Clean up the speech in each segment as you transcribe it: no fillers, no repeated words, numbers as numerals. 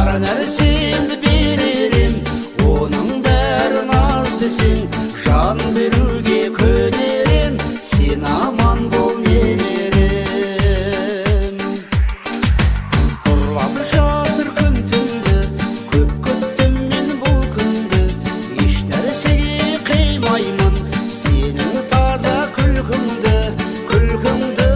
Bara nersimdi bilirim, onun bärin az desin. Can berüge könerim, sen aman bol nemerim. Urlap жатыр күн түнді, көп күттім мен бұл күнді. Еш нәрсеге қимаймын сенің таза күлкіңді, күлкіңді.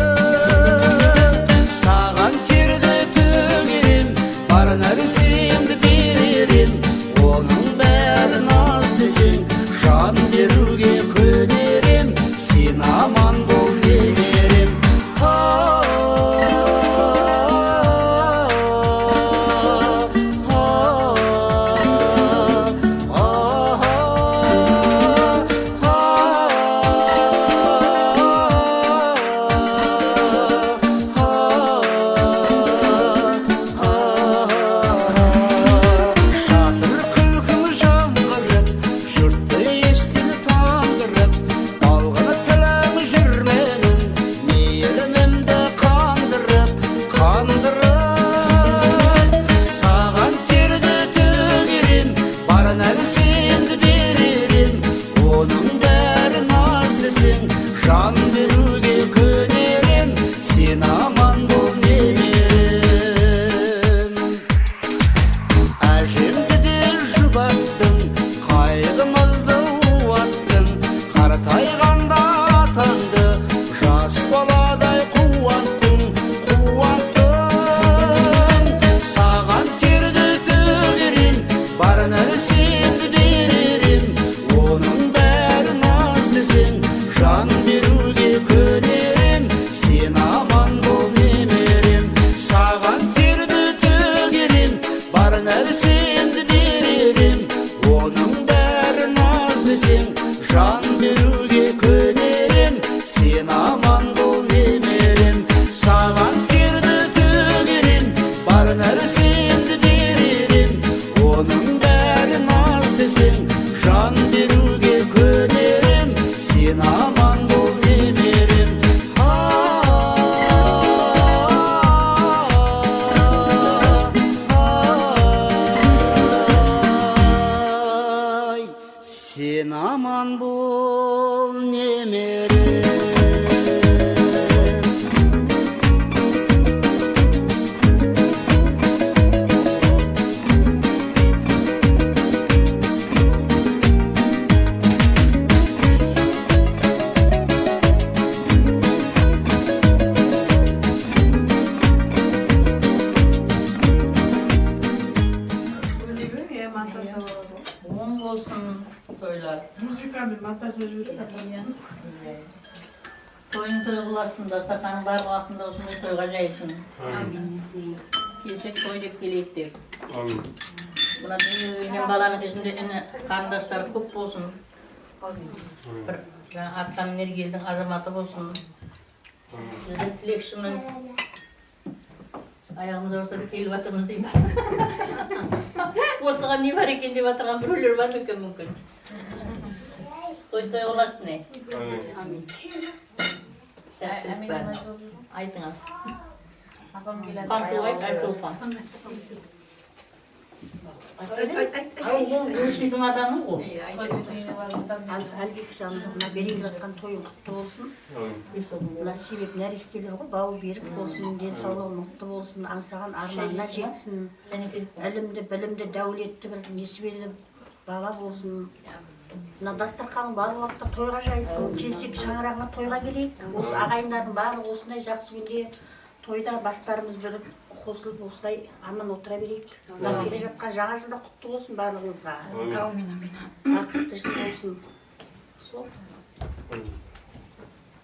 Саған терді төгерем, бар нәрсемді беререм. Оның бәрін аз десең, жан беруге көнерем. Сен аман бол немерем. Жатыр күлкің жаңғырып, жұртты естен таңдырып. Алғыны тілің жүрменің, мейірімімді қандырып, қандырып. Саған терді төгерем, бар нәрсемді беререм. Оның бәрін аз десең, жан беруге көнерем. Сен аман бол немерем. Әжемді де жұбаттың, қайғымызды уаттың. Қартайғанда атаңды, жас баладай қуанттың, қуанттың. Саған терді төгерем, бар нәрсемді беререм. Оның бәрін аз десең, жан беруге көнерем. Сен аман бол немерем. Саған терді төгерем, бар нәрсемді беререм. Оның бәрін аз десең, жан беруге көнерем. Сен аман бол немерем. Саған терді төгерем, бар нәрсемді беререм. Оның бәрін аз десең, жан беруге көнерем. Сен аман бол немерем. Ай, сен аман бол немерем. Oğun olsun toylar. Музыканы монтаждап жүрөт. Toyun toy kılasında, sakanın var vaktinde olsun toyga jaysın. Kelsek toy dep keleydik. Buna büyüyen balanın içinde karındaşları көп olsun. Bir attan mergelдің azamаты болсын. Sizden tilekşimiz. Ayağımıza olsa da kelip atımız deyim. Осыған не бар екен деп атырған біреулер бар ма екен мүмкін. Той қыласың не? Сәттілік бар. Айтыңыз. Қансу айт, Айсұлтан. Ау, ол өшідің адамы ғой. Әлбек жанына берейін жатқан тойың құтты болсын. Мына себеп нәрестелер ғой, бауы берік болсын, денсаулығы мықты болсын, аңсаған арманына жетсін. Ілімді, білімді, дәулетті бір несібелі бала болсын. Мына дастарханың барлық уақытта тойға жайсын. Келсек шаңырағына тойға келейік. Осы ағайындардың барлығы осындай жақсы күнде тойда бастарымыз біріп қосылып осылай аман отыра берейік. Мына келе жатқан жаңа жылда құтты болсын барлығыңызға. Амин, амин. Бақытты жыл болсын. Сол.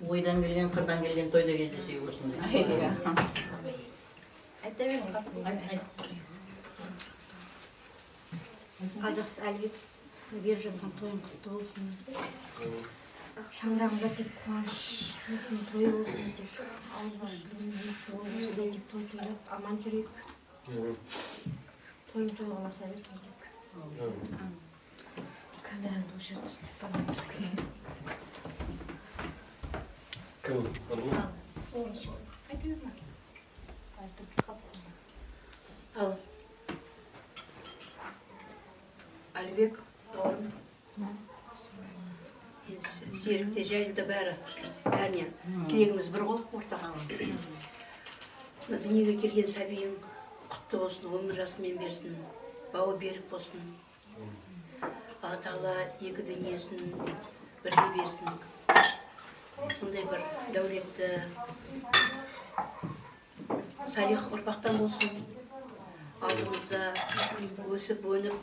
Ойдан келген, қырдан келген тойда кездесек осындай. Айта беріңіз Қасым. Жақсы әлбек беріп жатқан тойың құтты болсын. Шаңырағында тек қуаныш болсын, той болсын, тек ауызбіршілігінде тек той тойлап аман жүрейік. Тойың той қыласа берсін тек. Камераңды осы жерде ұстап бармайды. Кім? Ал. Әлібек, бауырым. Серікте жайлы бәріне тілегіміз бір ғой, ортақ. Дүниеге келген сәбиің құтты болсын, өмір жасымен берсін, бауы берік болсын. Алла Тағала екі дүниесін бірге берсін. Сондай бір дәулетті, салих ұрпақтан болсын. Алдымызда өсіп, өніп,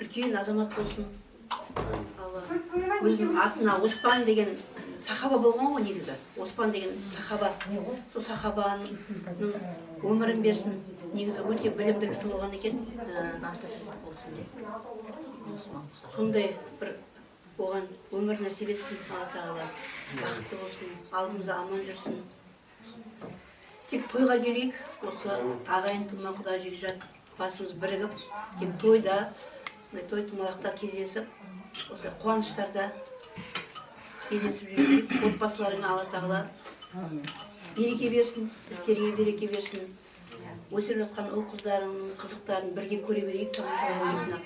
үлкен азамат болсын. Өзінің артына Оспан деген сахаба болған ғой негізі. Оспан деген сахаба. Сол сахабаның өмірін берсін. Негізі өте білімді кісі болған екен. Сондай бір оған өмір нәсіп етсін, Алла Тағала. Бақытты болсын, алдымызда аман жүрсін. Тек тойға келейік, осы ағайын тума құда жекжат басымыз бірігіп, тек тойда, той тумалақта кездесіп, осы қуаныштарда кездесіп жүрейік. Отбасыларына Алла Тағала береке берсін, істерге береке берсін. Өсіп жатқан ұл қыздарының қызықтарын бірге көре берейік.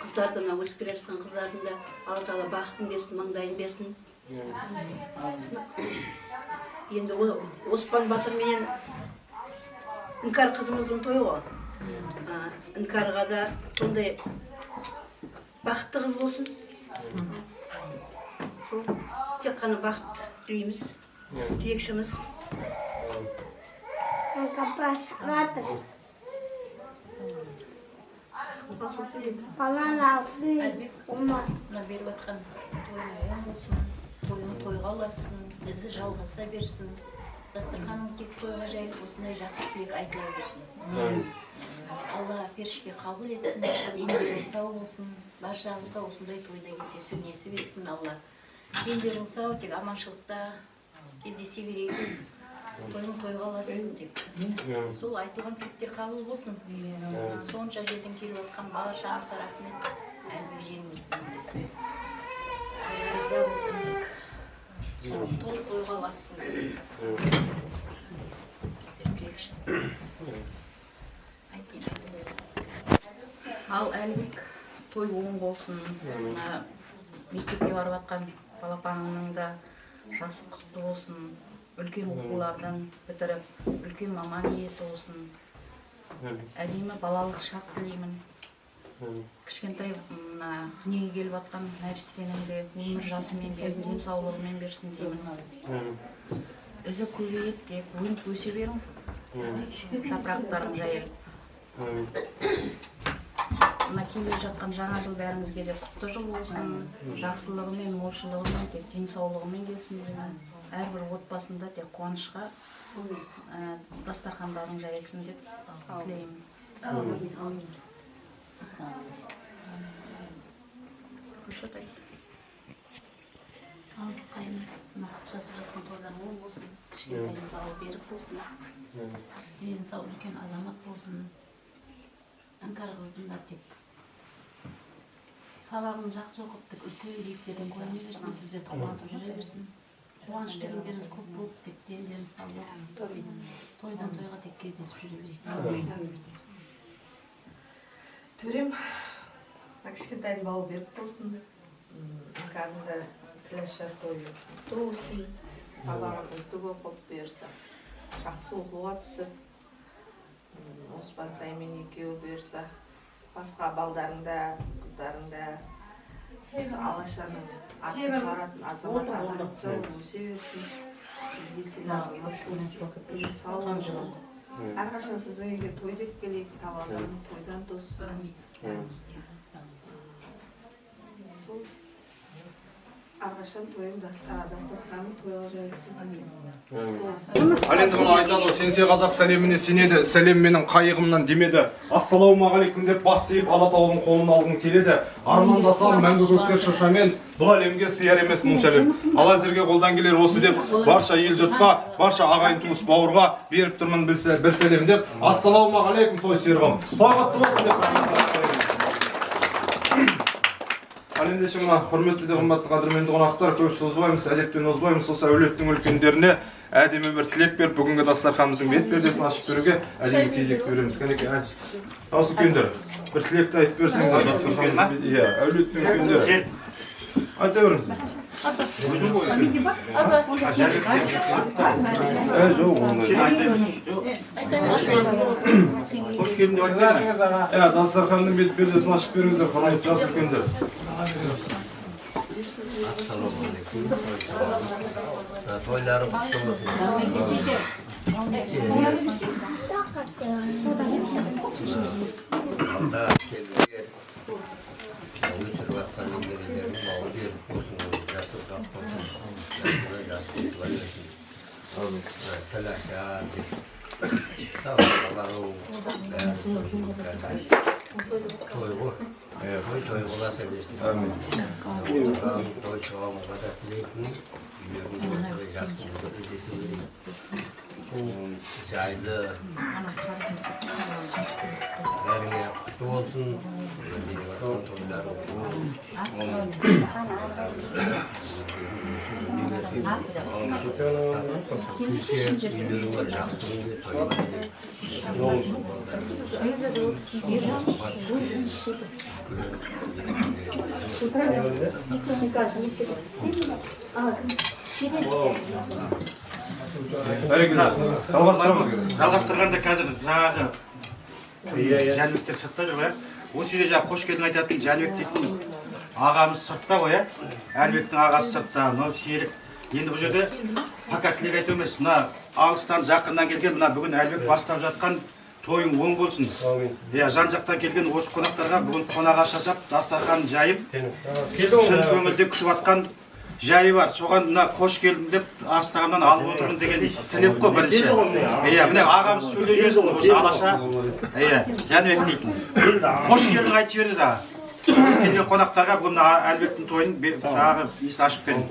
Қыздардан, өсіп келе жатқан қыздардың да Алла Тағала бақытын берсін, маңдайын берсін. Енді Оспан батыр менен Іңкар қызымыздың тойы ғой. Іңкарға да сондай бақытты қыз болсын. Тек қана бақыт тілейміз, тілекшіміз. Баланы алсын, Мына беріп жатқан тойың оң болсын, тойың тойға ұласын, ізі жалғаса берсін. Дастарханың тек тойға жайылып, осындай жақсы тілек айтыла берсін. Алла періште қабыл етсін, ендерің сау болсын, баршаңызға осындай тойда кездесу несіп етсін. Алла ендерің сау, тек аманшылықта кездесе берейік, тойың тойға ұласын тек. Сол айтылған тілектер қабыл болсын. Сонша жерден келіп жатқан баршаңызға рахмет. Әлбек жеңіміз риза болсын тек. Той тойға ұласын. Ал Әлбек той оң болсын. Мектепке барып жатқан балапаныңның да жасы құтты болсын. Үлкен оқулардан бітіріп, үлкен маман иесі болсын. Әдемі балалық шақ тілеймін. Кішкентай дүниеге келіп жатқан нәрестенің де өмір жасымен берсін, денсаулығымен берсін деймін. Ізі көбейіп деп өніп өсе берің, жапырақтарың жайылып. Мына келе жатқан жаңа жыл бәрімізге де құтты жыл болсын, жақсылығымен, молшылығымен, тек денсаулығымен келсін деймін. Әрбір отбасында тек қуанышқа дастархандарың жайылсын деп тілеймін. Жасып жатқан тойдан оң болсын, кішкентайың бауы берік болсын, дені сау үлкен азамат болсын. Іңкар қыздың да тек сабағын жақсы оқып, тек үлкен биіктерден көріне берсін, сіздерді қуантып жүре берсін. Қуаныш тілектеріңіз көп болып, тек дендеріңіз сау болып, тойдан тойға тек кездесіп жүре берейік. Төрем, кішкентайдың бауы берік болсын. Іңкардың да тіләшер тойы құтты болсын. Сабағын үздік оқып берсі, жақсы оқуға түсіп, Оспан Таймен екеуі берсі, басқа балдарында, қыздарында, Алашаның атын шығаратын азамат жауы өсе өсін, есілі сау болсын. Әрқашан сіздің үйге той деп келейік, табалдың тойдан тоссын. Сол әрқашан тойым дастарханым тойға жайылсын. Ал енді мұны айтады ғой, сенсе қазақ сәлеміне сенеді, сәлем менің қайығымнан демеді. Ассалаумағалейкум деп бас иіп Алатаудың қолын алғым келеді. Армандасам мәңгі көктер шыршамен, бұл әлемге сияр емес мұң шәлем. Ал әзірге қолдан келер осы деп, барша ел жұртқа, барша ағайын туыс бауырға беріп тұрмын бір сәлем деп. Ассалаумағалейкум той серғым. Той қатты болсын деп. Ал ендеше мына құрметті де қымбатты қадірменді қонақтар, көп созбаймыз, әдептен озбаймыз, осы әулеттің үлкендеріне әдемі бір тілек беріп, бүгінгі дастарханымыздың бет пердесін ашып беруге әдемі кезек береміз. Кәнекей, дауыс үлкендер. Bir tilekti aytып берсеңiz. Иә, әулеттің күндері. Айта беріңіз. Жоқ, ондай. Hoş geldin de aytmayın. Иә, дастарханның бет пердесін ашып беріңіздер, құрметті жас үлкендер. Toyları kutlu olsun. Allah kendine Yusuf Vatan'ın gerilerini bağlı bir olsun. Yası uzak olsun. Yasına yası kurtular versin. Telaş ya. Sağ ol Allah'ım. Kardeş. Toy bu. Toy olasın. Amin. Toy çoğum o kadar dilekli. Biliyorum yaksın. Caylı. Derine kutlu olsun. Vatan toyları Жалғастырғанда қазір жаңағы Жәнібектер сыртта жоқ, иә. Осы үйде жаңағы қош келдің айтатын Жәнібек дейтін ағамыз сыртта ғой, иә. Әлібектің ағасы сыртта, мынау Серік. Енді бұл жерде пока тілек айту емес, мына алыстан жақыннан келген мына бүгін Әлібек бастап жатқан тойың оң болсын. Иә, жан-жақтан келген осы қонақтарға бүгін қонағас жасап, дастархан жайып, шын көңілде күтіп жатқан жайы бар. Соған мына қош келдім деп астағымнан алып отырмын деген тілек қой бірінші. Иә, міне ағамыз сөйлей берсін осы Алаша. Иә, Жәнібек дейтін. Қош келдің айтып жіберіңіз аға. Келген қонақтарға бүгін Әлібектің тойын жаңағы иісін ашып берін.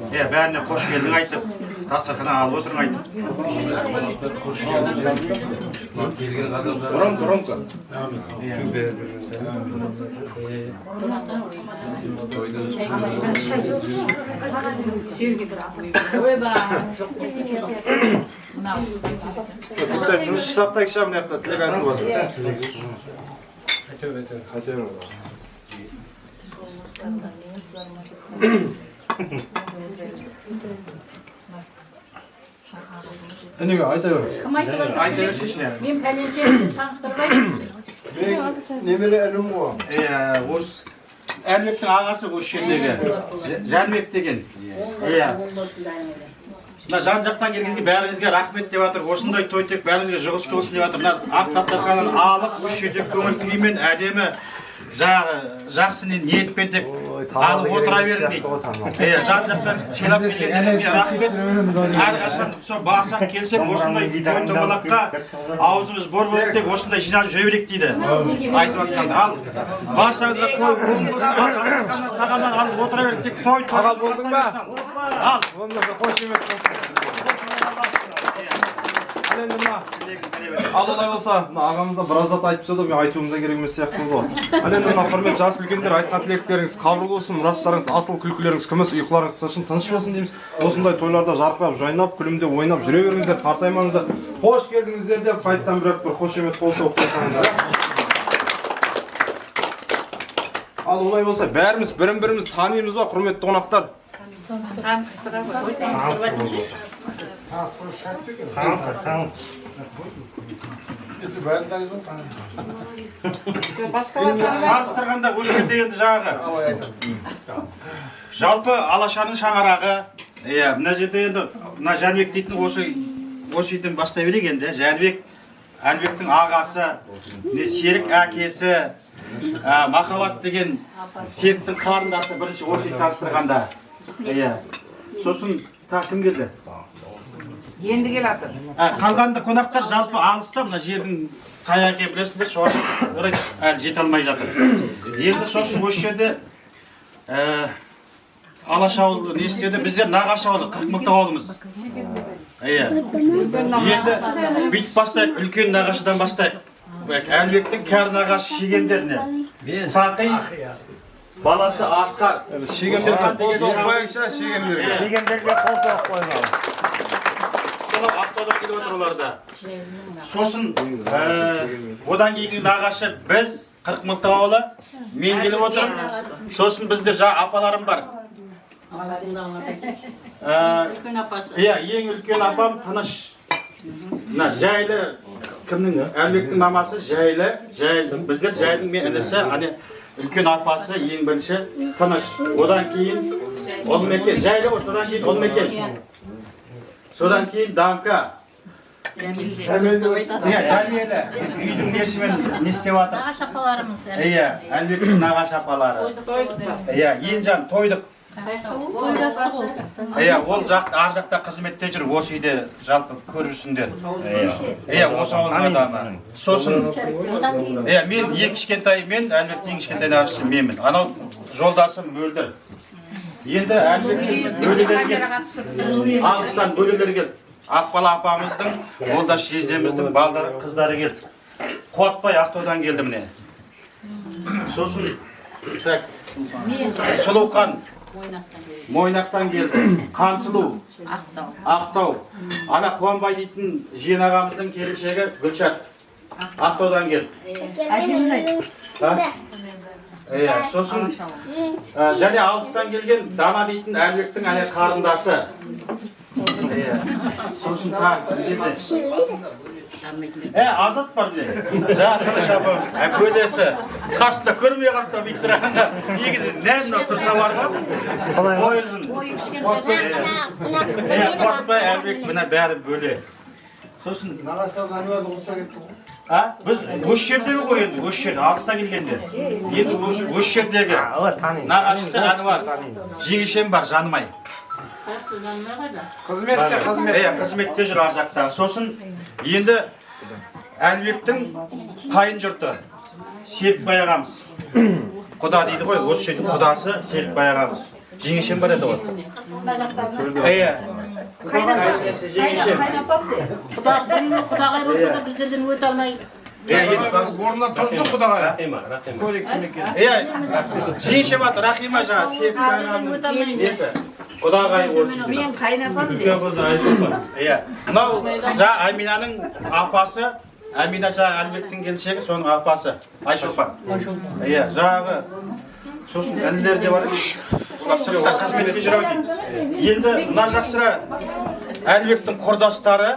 Иә, бәріне қош келдің айтып, дастарханнан алып отырмын айтып. Громко. Тыныш сақтайықшы мына жақта тілек айтып отыр. Айта беріңіз. Әнеге айта беріңіз. Кім айтып Айта жатыр? берсейші. Мен пәленшені таныстырмаймын. Немере әлім ғой. Иә, осы Әлібектің ағасы осы жердегі Жәнібек деген. Иә. Мына жан-жақтан келгенге бәріңізге рахмет деп жатыр. Осындай той тек бәріңізге жұғысты болсын деп жатыр. Мына ақ дастарханын алып, осы жерде көңіл күймен әдемі жақсы ниетпен тек алып отыра берін дейді. Жан-жақтан сыйлап келгендеріңізге рахмет. Әрқашан сол бақсақ келсек, осындай той домалаққа аузымыз бор болып тек осындай жиналып жүре берейік дейді. Айтып жатқан. Ал баршаңызға той оң болсын, тағамнан алып отыра берейік тек той. Аға болдың ба? Ал. Онда қошемет болсын. Енді мына ал олай болса, ағамызда біраз зат айтып сөйледі, мен айтуымда керек емес сияқты ғой. Ал енді мына құрметті жас үлкендер айтқан тілектеріңіз қабыл болсын, мұраттарыңыз, асыл күлкілеріңіз күміс, ұйқыларыңыз тыныш болсын дейміз. Осындай тойларда жарқырап, жайнап, күлімдеп, ойнап жүре беріңіздер, қартаймаңыздар. Қош келдіңіздер деп қайттан бір қошемет болса оқытасаңыздар. Ал олай болса, бәріміз бірін-біріміз танимыз ба, құрметті қонақтар? Таныстырғанда осы жерде енді жаңағы жалпы Алашаның шаңырағы, мына жерде енді мына Жәнібек дейтін осы үйден бастай берейік енді. Жәнібек, Әлібектің ағасы, Серік әкесі, Махаббат деген Серіктің қарындасы бірінші осы үйді таныстырғанда. Сосын кім келді? Енді келатыр. Қалғанды қонақтар жалпы алыста, мына жердің қай екен білесіңдер, соған орай әлі жете алмай жатыр. Енді сосын осы жерде Алаш ауылы не істеді? Біздер нағашы ауылы, Қырықмылтық ауылымыз. Енді бүйтіп бастайық, үлкен нағашыдан бастайық. Әлібектің кәрі нағашы шегендеріне. Сақи, баласы Асқар. Шегендерге қол соғып қойыңызшы, шегендерге. Шегендерге қол соғып қойыңыз. ақтаудан келіп отыр олар да. Сосын одан кейінгі нағашы біз 40 мылтық ауылы мен келіп отырмын. Сосын бізде апаларым бар. Үлкен апасы. Иә, ең үлкен апам Тыныш. Мына Жайлы кімнің? Әлбектің мамасы Жайлы. Біздер Жайлың мен інісі, ане үлкен апасы ең бірінші Тыныш. Одан кейін Олмекен. Жайлы ғой, содан кейін Олмекен. Содан кейін Данка. Дәмелі. Үйдің несімен не істеп жатыр? Нағаш апаларымыз. Иә, Әлбектің нағаш апалары. Иә, Енжан тойдық. Тойдастық болсын. Иә, ол ар жақта қызметте жүр, осы үйде жалпы көрірсіңдер. Иә, осы ауылдың адамы. Сосын, иә, мен ең кішкентай мен, Әлбектің ең кішкентай нағашысы менмін. Анау жолдасым Мөлдір. Енді Әлбектің бөлелері келді. Алыстан бөлелері келді. Ақбала апамыздың, Молдаш жездеміздің балдары, қыздары келді. Қуатбай Ақтаудан келді міне. Сосын, Сұлуқан Мойнақтан келді. Қансылу Ақтау. Ана Қуанбай дейтін жиен ағамыздың келіншегі Гүлшат Ақтаудан келді. Сосын және алыстан келген Дана дейтін Әлбектің әне қарындасы. Сосын Азат бар біле. Тыныш апам, бөлесі. Қасында көрмей қапта биттірағанда. Негізі нән отырса бар ғой. Бойызын. Қуатбай, Әлбек, мына бәрі бөле. Сосын нағашылар әнуарды қоса кетті ғой. Біз осы жердегі ғой енді, осы жерде, алыстан келгенде. Енді осы жердегі нағашысы Әнуар. Жеңешем бар, Жанымай. Қызметте жүр ар жақта. Сосын енді Әлбектің қайын жұрты Серікбай ағамыз. Құда дейді ғой, осы жердің құдасы Серікбай ағамыз. Жеңешем бар еді ғой. Жеңешем. Құдағай болса да біздерден өте алмай. Орнынан тұрды құдағай. Жеңешем аты Рахима жаңа Серікбай ағамның несі. Құдағай осы. Мен қайнапам де. Мынау жаңа Аминаның апасы, Амина жаңа Әлбектің келіншегі, соның апасы Айшолпан. Жаңағы сосын әлілер де бар. Сыртта қызметке жүр ау дейді. Енді мына жақсыра Әлбектің құрдастары.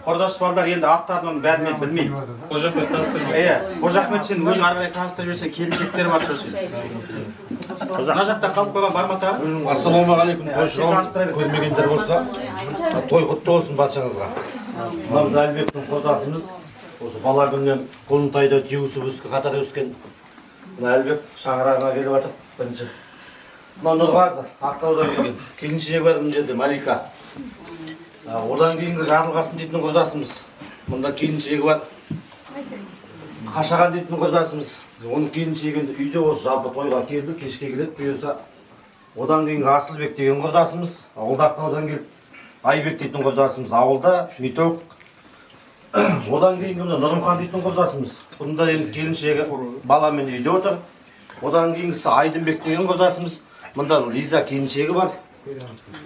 Құрдас балдар енді аттарын оның бәрін мен білмеймін. Қожахмет сен өзің ары қарай таныстырып жіберсең, келіншектер бар сосын. Мына жақта қалып қойған бар ма тағы? Ассалаумағалейкум. Көрмегендер болса, той құтты болсын баршаңызға. Мына біз Әлбектің құрдасымыз. Осы бала күннен Құлынтайда теуісіп өскен, қатар өскен. Мына Әлбек шаңырағына келіп жатыр бірінші. Мына Нұрғазы Ақтаудан келген. Келіншегі бар мына жерде Малика. Одан кейінгі Жарылғасын дейтін құрдасымыз. Мұнда келіншегі бар. Қашаған дейтін құрдасымыз. Оның келіншегі үйде осы жалпы тойға келді, кешке келеді бұйырса. Одан кейінгі Асылбек деген құрдасымыз. Ауылда Ақтаудан келді. Айбек дейтін құрдасымыз ауылда, Шмиток. Одан кейінгі Нұрымхан дейтін құрдасымыз. Бұнда енді келіншегі баламен үйде отыр. Одан кейінгісі Айдынбек деген құрдасымыз. Мұнда Лиза келіншегі бар.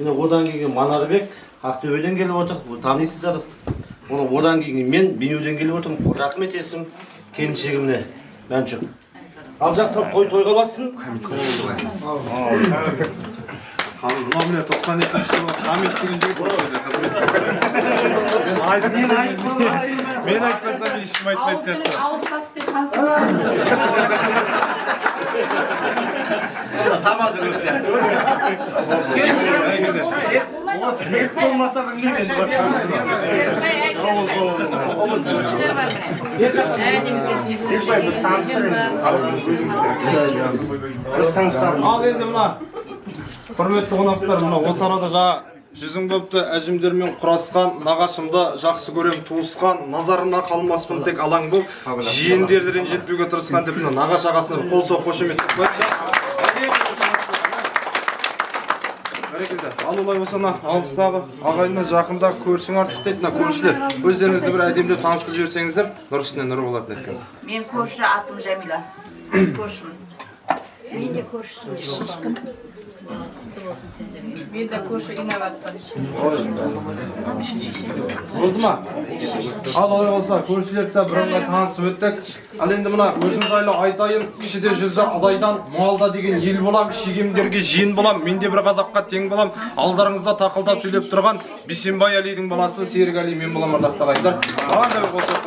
Одан кейінгі Манарбек Ақтөбеден келіп отыр, танисыздар. Одан кейін мен Бейнеуден келіп отырмын, рахмет есім, келіншегімне, Мәншүк. Ал жақсы той қаласын. Мына міне 92-ші жылы Хамит деген жігіт бар еді қызмет. Мен айтпасам ешкім айтпайды сияқты. Тамады көп сияқты. Ет болмаса білмеймін Ал енді мына құрметті қонақтар, мына осы арада жаңа жүзің көпті әжімдермен құрасқан, нағашымды жақсы көрем туысқан, назарына қалмаспын тек алаң бұл, жиендерді ренжітпеуге тырысқан деп нағаш ағасына қол соқ қошеметтеп қойып. Ал олай болса алыстағы ағайыннан жақында көршің артық дейді, көршілер өздеріңізді бір әдемді таныстырып жіберсеңіздер, нұр үстіне нұры болады екен. Мен көрші атым Жәмила. Көршімін. Мен де көршісін. Bir de koşu inovatlar. Oldu mu? Al olay olsa көршілерді бірыңғай танысып өттік. Ал енді мына өзім жайлы айтайын, кішіде жүзі адайдан, малда деген ел болам, шегемдерге жиен болам, мен де бір қазаққа тең болам. Алдарыңызда тақылдап сөйлеп тұрған Бисенбай Әлидің баласы Серік Әли мен болам, ардақты ағайындар. Маған да бір қосып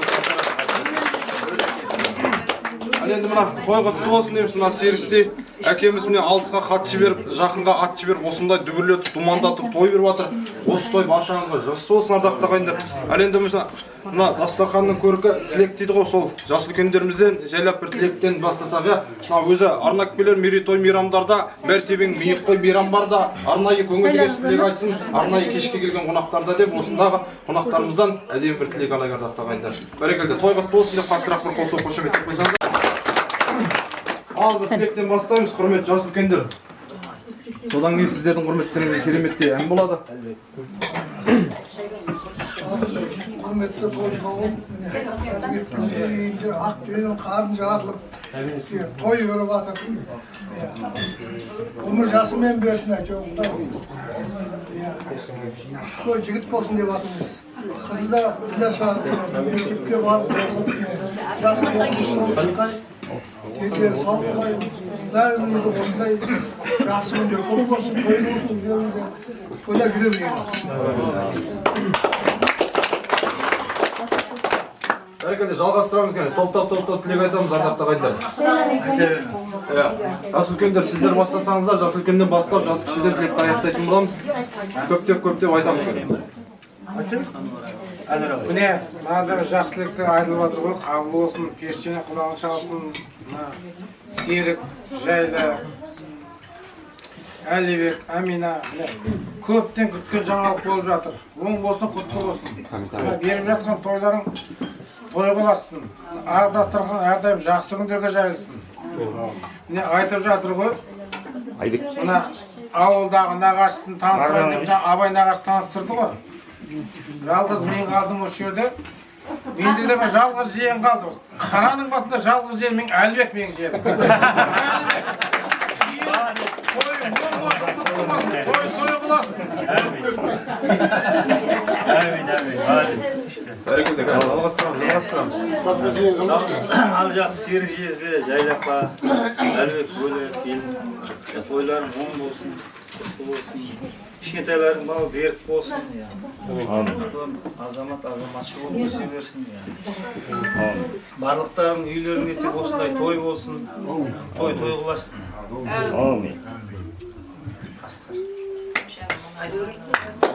Ал енді мына той құтты болсын дейміз, мына Серікте әкеміз міне алысқа хат жіберіп, жақынға ат жіберіп, осындай дүбірлетіп, думандатып той беріп жатыр. Осы той баршаңызға жақсы болсын, ардақты ағайындар. Ал енді мына дастарханның көркі тілек дейді ғой, сол жас үлкендерімізден жайлап бір тілектен бастасақ, мына өзі арнакпелер мерейтой мейрамдарда мәртебең мейік қой мейрам бар да, арнайы көңілге тілек айтсын, арнайы кешке келген қонақтарда деп, осындағы қонақтарымыздан әдемі бір тілек алайық, ардақты ағайындар. Бәрекелді, той құтты болсын деп қаттырақ бір қол соқ қошеметтеп қойсаңыздар. Ал бір тілектен бастаймыз, құрметті жас үлкендер. Содан кейін сіздердің құрметтеріңізге кереметте ән болады. Құрметті той қауым, әлбеттің үйінде ақ түйенің қарын жарылып, той өріп жатыр. Ғұмыр жасымен берсін әйтеуір. Той жігіт болсын деп жатырмыз. Қызы да біле шығарып, мектепке барып оқып, жақсы болып шыққай, ертері сау болғай, бәріңізді осындай жақсы күндер көп болсын, той болсын, үйлеріңізде тойда жүре берейін. Бәрекелді, жалғастырамыз кәне, топтап тілек айтамыз, ардақты ағайындар. Жас үлкендер, сіздер бастасаңыздар, жас үлкенден бастап, жас кішіден тілекті аяқтайтын боламыз. Көптеп айтамыз кәне. Міне, мынада жақсылықты айтылып жатыр ғой, қабыл болсын, періштені құлағын шалсын, Серік, Жайлы, Әлибек, Амина, көптен күткен жаңалық болып жатыр. Оң болсын, құтты болсын. Беріп жатқан тойларың той қыласың. Ақ дастархан әрдайым жақсы күндерге жайылсын. Міне айтып жатыр ғой. Мына ауылдағы нағашысын таныстырайын деп, Абай нағашы таныстырды ғой. Жалғыз мен қалдым осы жерде. Менде де бір жалғыз жиен қалды. Қараның басында жалғыз жиен мен Әлбек менің жиенім. Той қыласың. Бәрекелді, жалғастырамыз. Ал жақсы Серік жезде, Жайлапқа, Әлбек бөлек келін, тойларың оң болсын, құтты болсын. Кішкентайларың бауы берік болсын. Азамат азаматшы болып өсе берсін. Барлықтарың үйлеріңе тек осындай той болсын, той қыласың. Амин.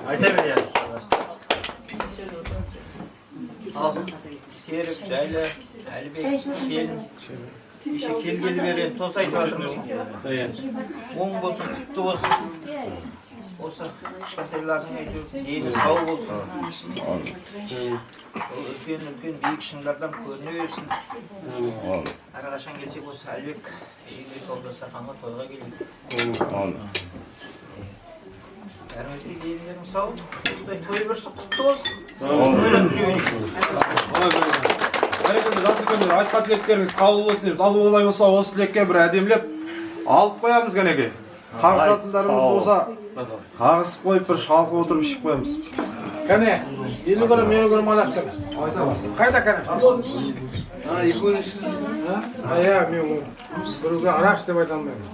Айта бер. Серік, Жайлы, Әлбек, келін. Кеше келгелі берем, тос айтып жатырмыз. Оң болсын, құтты болсын. Осы кішкентайлардың әйтеуір дені сау болсын. Үлкен биік шыңдардан көріне берсін. Әрқашан келсек осы Әлбек дастарханға тойға келейік. Бәріңізге денелерің сау, осындай той берсін, құтты болсын. Ойлап жүре берейік. Бәрекелді, жас үлкендер, айтқан тілектеріңіз қабыл болсын деп, ал олай болса осы тілекке бір әдемілеп алып қоямыз кәнеке. Қағысатындарымыз болса, қағысып қойып бір шалқып отырып ішіп қоямыз. Кәне, елі көрі, мені көрі мадақтыр. Қайда кәне? Екеуін ішіңіз? Мен біруге арақ істеп айта алмаймын.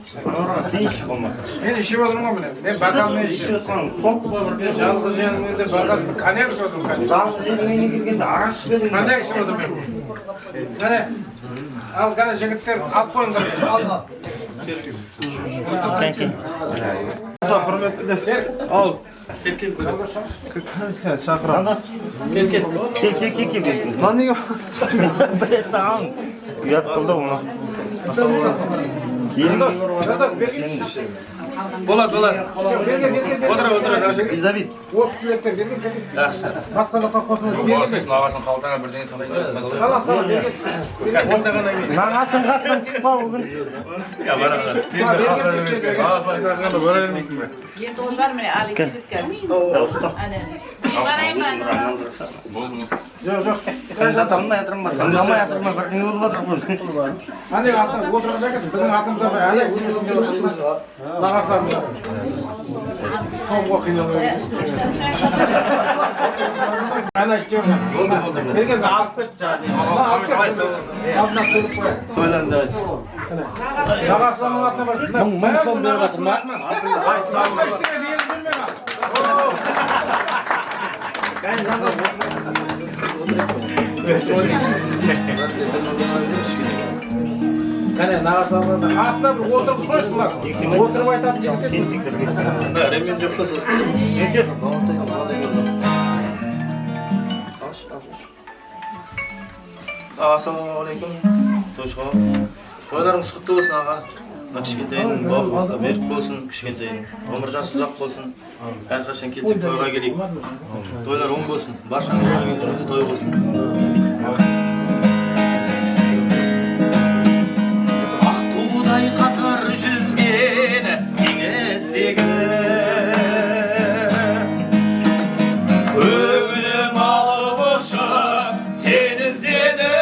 Сен ішіп болмасың. Мен ішіп отырмын ғой міне. Мен бақалмен ішіп отырмын. Соқ ба бір жалғыз женіммен де бақасын коньяк ішіп отырмын кәне. жалғыз жеріңе келгенде арақ ішіп едің. Коньяк ішіп отырмын мен. Кәне, ал кәне жігіттер, алып қойыңдар. Ал. Құрметті, ал. Шақырам. Кел. Нанеге? Бір саған ұят қылды оны. Болады. Отыра. Изабит. Осы тілектер берген. Басқа жаққа қосылып. Ағасын қалтаңа бірден салайын. Нағашың қасынан шықпа ол күн. Сен де қасынан емессің. Ағасын қасынан көре бермейсің бе? Енді ол бар міне, али келіп кәзір. Ұста. Мен қараймын. Жоқ. Жатамын ятырмын, тыңдамай ятырмын, бірдеңе болып жатыр бұл. Андай астына отырған жақсы, біздің атымызда әлі өзіміздің нағашыларымыз. Қауымға қиналып ән айтып жүрген. Берген алып кет жаңағы. Алдына қойып қояйық. Тойларында Нағашыларының атына бар. Мың сом беріп жатыр ма? Қане нағашыларына атына бір отырып қойшы бұлар. Отырып айтатын жігіт. Ремен жоқ та сосын. Ассалаумағалейкум. Тойшыға. Тойларыңыз құтты болсын аға. Кішкентайың бауырға берік болсын, кішкентайың өмір жасы ұзақ болсын. Әрқашан келсек тойға келейік. Тойлар оң болсын, баршаңызға келдіңіз той болсын. Аққудай қатар жүзген кеңестегі көңілім алып ұшып сен іздеді.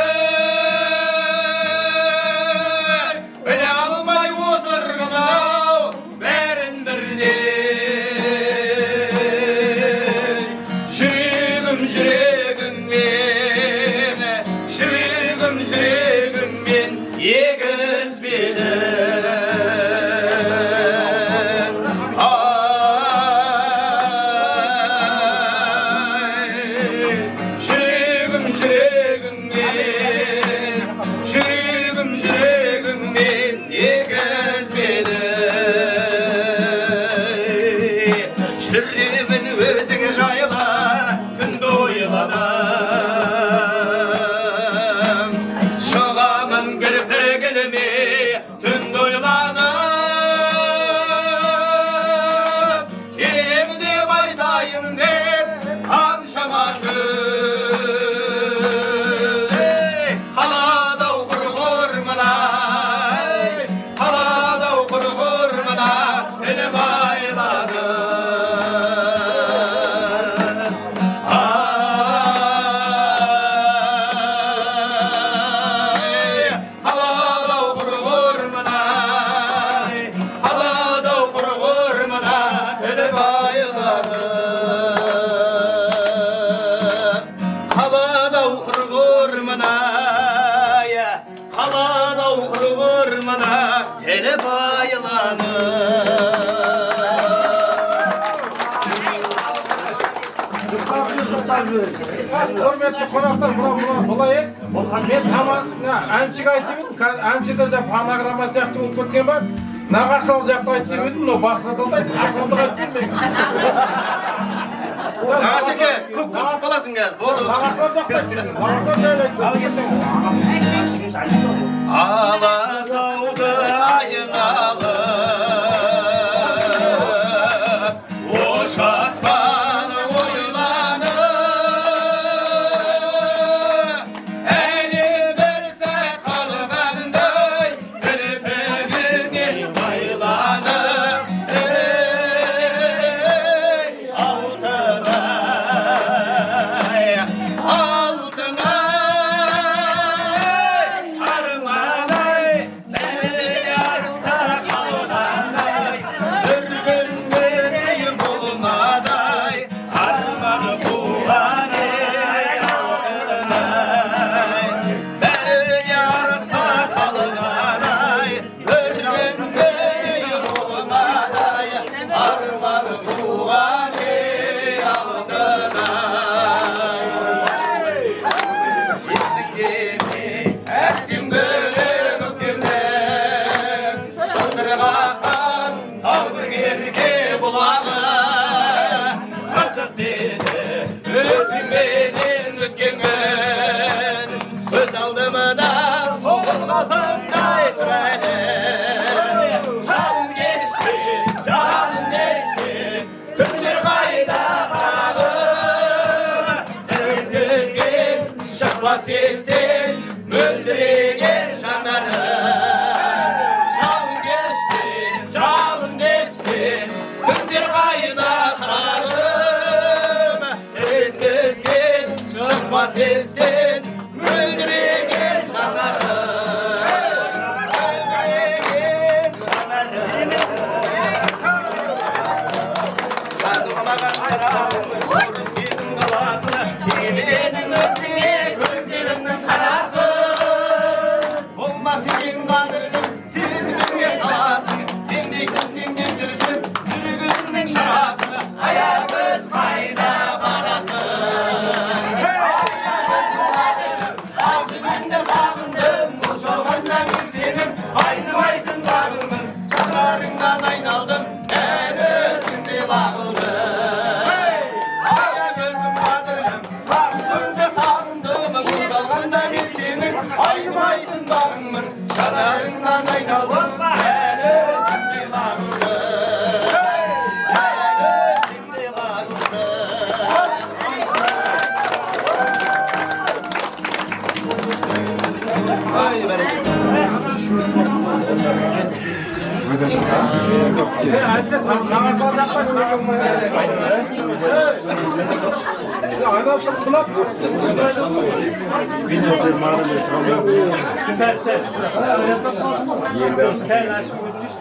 Біле алмай отырмын ау бәрін бірдей. Жүрегіммен егізбеді. Жүрегіммен егізбеді. Жүремін өзіңе жайлы күнді ойланып, шығамын кірпігіліме түнді ойланып, келем деп айтайын деп қаншама сөз. Қаладау құрғыр мына, қаладау құрғыр мына, тілі байлады. Телі Құрметті қонақтар, бұлай еді. Мен әншіге айтып едім, әншіде фонограмма сияқты болып кеткен бар. Нағашылық жақты айтып едім, но басқа талдайды, ақшалдық айтып бермейді. Нағашеке, көп түсіп қаласың қазір. Нағашылық жақты айтып едім, нағашылық жайлы айтып. Алатауды айын алып, ош аспаны ойланып, әлі бір сәт қалғандай кірпігіңе байланып, алтынай, армадай, тәрізге артта қалғандай, бір күн сенейін болмадай, арманы туған алтынай, бәріне артта қалғандай, бір күн сенейін болмадай, арманы туған алтынай. Әсем гүлі көктемнен сылдырғаққан тауыргерге бұлағы қызық деді өзіңменен өткен күн көз алдымда солғатындай тұр әлі жалын кешкен күндер қайда қарағым өткізген шықпас естен мөлдіреген жанары жалын кешкен күндер қайда қарағым өткізген шықпас естен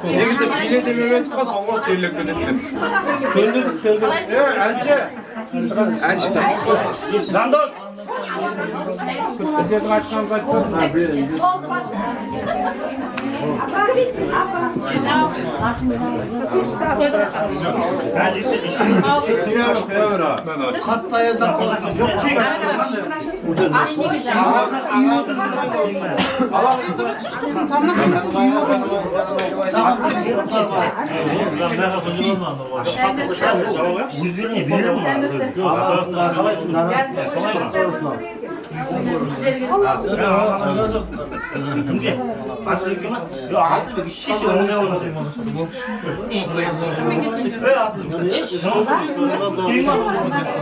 Негізі билет емеметіп қалса, оңға терлеп кетеді. Әнші Жандос! Біздердің айтқанымыз айтты. Қатты аялдап Kimge? Aslıkı mı? Yok aslıkı şiş onu ne olmadı?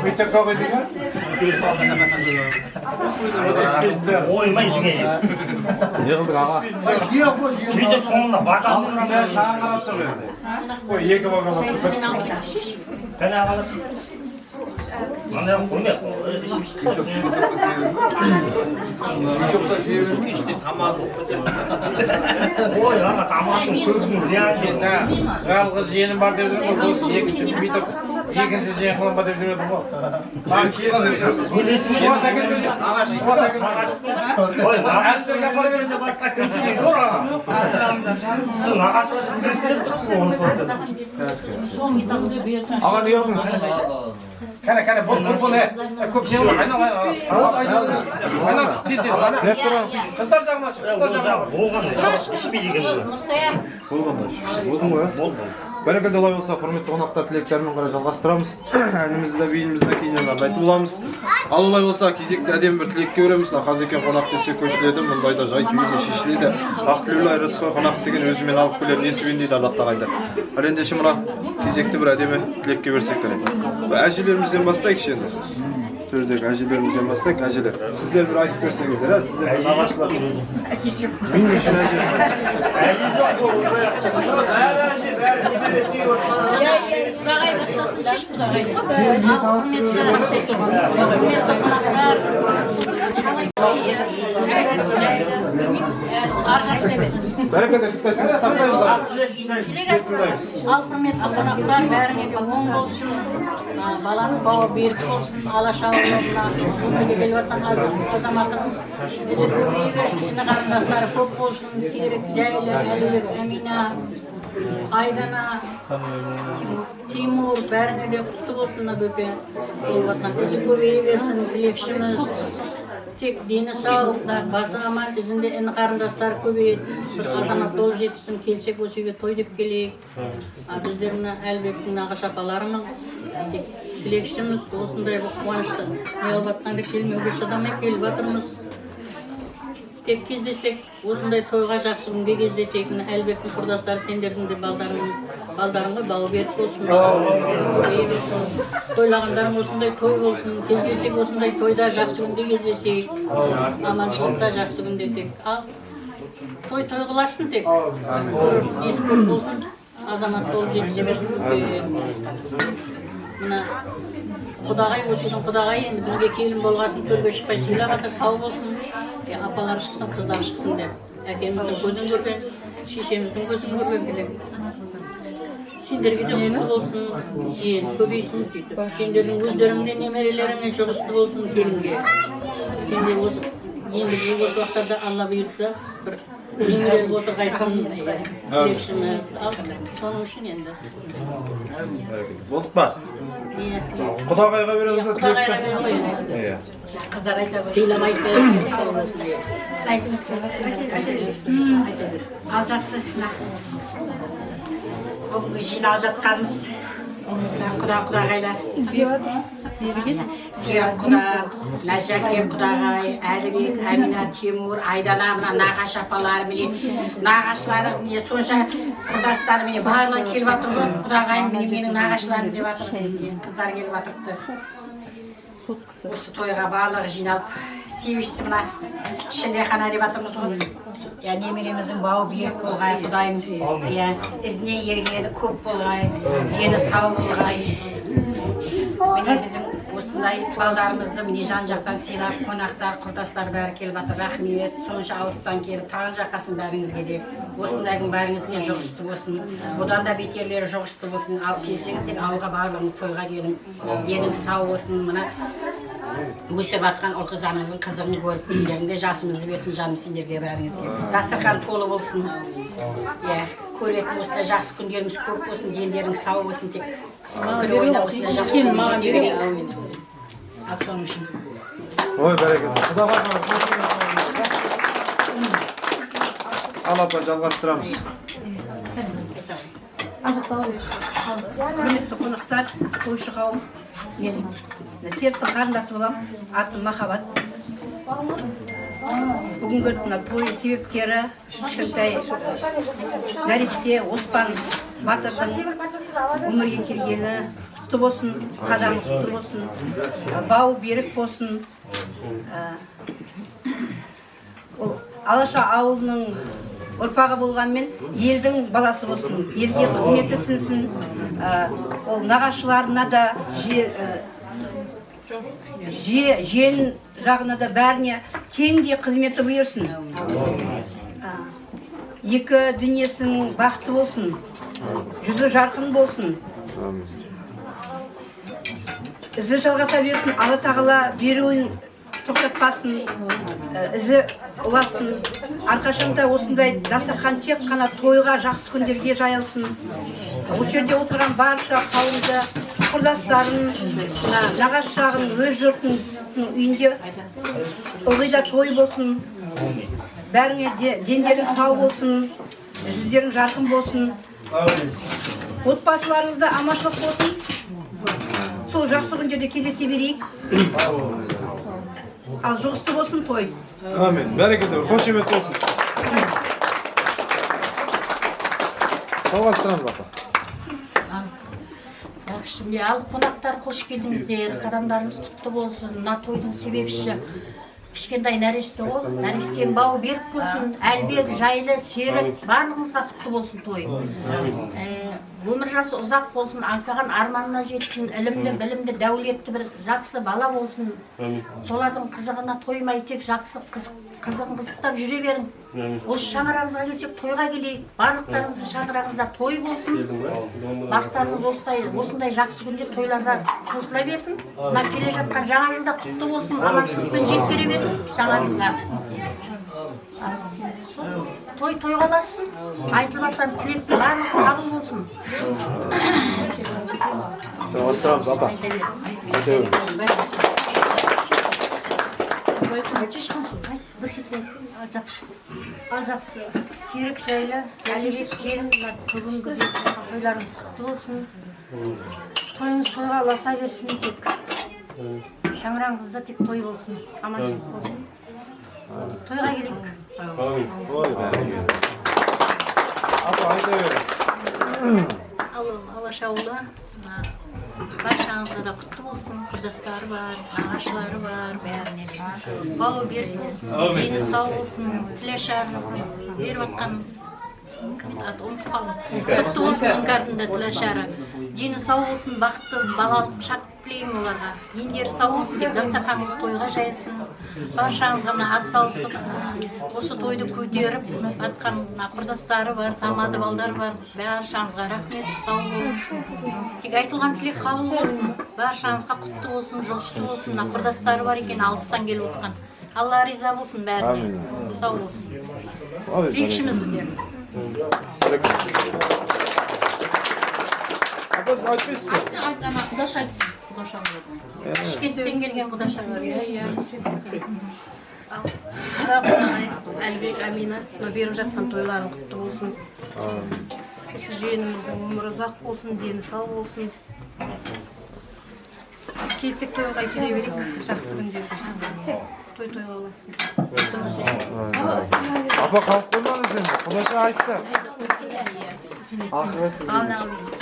Bitti kavga ediyor. Oyma işine. Ne kıldık ağa? Bir de sonunda bakalım. Ben sağa karapta verdi. Koy, екі bakalım. Sen ne yapalım? Bana koyma. İşte tamam. Oy ama tamam. Жалғыз жиенім бар деп жүрміз, екінші бүйтіп екінші жиен қылым бар деп жүреді ғой. Суат әкелмейді. Суат әкелмейді. Әстерге апара береді басқа кімсіне зор аға. Аға не yaptınız? Кәне, бұл не? Көп жиен бар. Айнал, тез-тез ғана. Қыздар жағына шық, қыздар жағына. Болған, ішпейді. Болдың ғой? Болды. Бәрекелді олай болса, құрметті қонақтар, тілектермен қарай жалғастырамыз. Әнімізді де, биімізді де кейінлерді айтып боламыз. Ал олай болса, кезекті әдемі бір тілекке өреміз. Қазекен қонақ десе көшіледі, мұндайда жай күйінде шешіледі. Ақтілеулі Рысқой қонақ деген өзімен алып келер, несібен дейді Аллахта қайдар. Ал ендеше мына кезекті бір әдемі тілекке берсек керек. Әжелерімізден бастайықшы енді. Төрдегі әжелерімізден бастайық, әжелер. Сіздер бір айтып берсеңіздер, сіздер нағашылар. Мен үшін Ал құрметті қонақтар, бәріңе де оң болсын, баланың бауы берік болсын, алашауылына өмірге келіп жатқан азаматымыз өзі көбейе берсін, жины қарындастары көп болсын, Серік, Жәйлі, Әлібек, Әмина, Айдана, Тимур, бәріңе де құтты болсын, бөпе болып жатқан, өзі көбейе берсін, тілекшіміз. Тек дені сау, басы аман, ізінде іні қарындастары көбейеді. Азамат болып жетсін, келсек осы үйге той деп келейік. Біздер мына Әлбектің нағашы апаларымыз, тілекшіміз, осындай қуанышты неғылып жатқанда келмеуге шыдамай келіп жатырмыз. Тек кездесек, осындай тойға жақсы күнге кездесек, Әлбектің құрдастары сендердің де балдарың ғой, бауы берік болсын. Тойлағандарың осындай той болсын, кездесек осындай тойда жақсы күнде кездесек, аманшылықта жақсы күнде тек. Ал той қыласын тек, ескіп болсын, азамат болып жетсе берсін. Мына құдағай, өсудің құдағай енді бізге келін болғасын, төрге шықпай сыйлап жатыр, сау болсын, апалар шықсын, қыздар шықсын деп. Әкеміздің көзін көрген, шешеміздің көзін көрген келеді. Сендерге де құтты болсын, жиен көбейсін сөйтіп. Сендердің өздеріңде немерелеріңе жұғысты болсын келінге. Сендер осы енді осы уақыттарда Алла бұйыртса бір немерелі отырғайсын тілекшіміз. Ал соның үшін енді. Болдық па? Құдағайға береміз бе? Құдағайға береміз ғой. Қыздар айтады. Сыйлап айтты. Сіз айтыңыз келіңіз. Ал жақсы, бүгінгі жинап жатқанымыз құда-құдағайлар. Серік құда, Нәжәке құдағай, Әлібек, Әмина, Тимур, Айдана, мына нағашы апалары міне, нағашылары міне, сонша құрдастары міне, барлығы келіп жатыр ғой, құдағайым міне, менің нағашыларым деп жатыр, қыздар келіп жатырды. Осы тойға барлығы жиналып, сүйісті мына шілдехана деп жатырмыз ғой. немереміздің бауы берік болғай, Құдайым. Ізіне ергені көп болғай, дені сау болғай. Міне біздің осындай балдарымызды міне жан-жақтан сыйлап, қонақтар, құрдастар бәрі келіп жатыр. Рахмет, сонша алыстан келіп, тағы жаққасын бәріңізге де. Осындайдың бәріңізге жұғысты болсын. Одан да бетерлері жұғысты болсын. Ал келсеңізден ауылға барлығыңыз тойға келin. Денің сау болсын. Мына өсіп жатқан ұл қыздарыңыздың қызығын көріп, үйлеріңде жасымызды берсін жаным сендерге бәріңізге. Дастархан толы болсын. Көретін осындай жақсы күндеріңіз көп болсын, дендеріңіз сау болсын тек. Күлі ойнап осындай жақсы күндеріңіз берейік. Ал соның үшін. Ой, бәрекелді. Құдаға ал апа жалғастырамыз. Құрметті қонақтар, қойшы қауым, мен Серіктің қарындасы боламын, атым Махаббат. Бүгінгі той себептері кішкентай нәресте Оспан Батырдың өмірге келгені құтты болсын, қадамы құтты болсын, бауы берік болсын. Алаша ауылының ұрпағы болғанмен елдің баласы болсын, елге қызметі сынсын, ол нағашыларына да жиен жағына да бәріне теңде қызметі бұйырсын. Екі дүниесінің бақыты болсын, жүзі жарқын болсын. Ізі жалғаса берсін, Алла тағала беруін тоқтатпасын, ізі ұласын. Арқашанда осындай дастархан тек қана тойға, жақсы күндерге жайылсын. Осы жерде отырған барша қауымды, құрдастарын, нағаш жағын, өз жұртының үйінде ылғида той болсын. Бәріңе дендерің сау болсын, жүздерің жарқын болсын. Отбасыларыңызда аманшылық болсын. Сол жақсы күндерде кездесе берейік. Ал жұғысты болсын той. Амин. Бәрекелді. Қошемет болсын. Жалғастырамыз апа. Жақсы, ал қонақтар қош келдіңіздер, қадамдарыңыз құтты болсын. Мына тойдың себепші кішкентай нәресте ғой, нәрестенің бауы берік болсын, әлбек, жайлы, серік, барлығыңызға құтты болсын той. Өмір жасы ұзақ болсын, аңсаған арманына жетсін, ілімді, білімді, дәулетті бір жақсы бала болсын. Солардың қызығына тоймай тек жақсы қызығын қызықтап жүре берің. Осы шаңырағыңызға келсек, тойға келейік. Барлықтарыңыздың шаңырағыңызда той болсын. Бастарыңыз осындай жақсы күнде тойларда қосыла берсін. Мына келе жатқан жаңа жылда құтты болсын, аманшылықпен жеткере берсін жаңа жылға. Той тойғаласын, айтылатын тілек барлығы қабыл болсын. Жалғастырамыз апа. Ал жақсы, серік жайлы, әлібек келін, бүгінгі тойларыңыз құтты болсын. Тойыңыз тойға аласа берсін тек. Шаңырағыңызда тек той болсын, аманшылық болсын. Тойға келейік. Апа, айта беріңіз. Алаша ауылы баршаңызға да құтты болсын, құрдастары бар, нағашылары бар, бәріне бауы берік болсын, дені сау болсын, тілешар беріп жатқан ұмытып қалдым. Құтты болсын іңкәрдіңді тілешары. Дені сау болсын, бақытты балалық шақ тілеймін оларға. Дендері сау болсын, тек дастарханыңыз тойға жайылсын. Баршаңызға мына ат салысып, осы тойды көтеріп атқан құрдастары бар, тамады балдар бар. Баршаңызға рахмет, сау болсын. Тек айтылған тілек қабыл болсын. Баршаңызға құтты болсын, жұғысты болсын. Құрдастары бар екен, алыстан келіп отырған. Алла риза болсын бәріне. Сау болсын. Тілекшіміз біздер. Апа, сіз айтпайсыз ба? Ана құдаш айтсын. Шымкенттен келген құдаша бар. Әлбек, Амина, беріп жатқан тойларың құтты болсын. Осы жиеніміздің өмірі ұзақ болсын, дені сау болсын. Келсек тойға келе берейік, жақсы күндерде. Той-тойға оласын. Апа, қалып қоймаңыз енді. Құдаша айтты.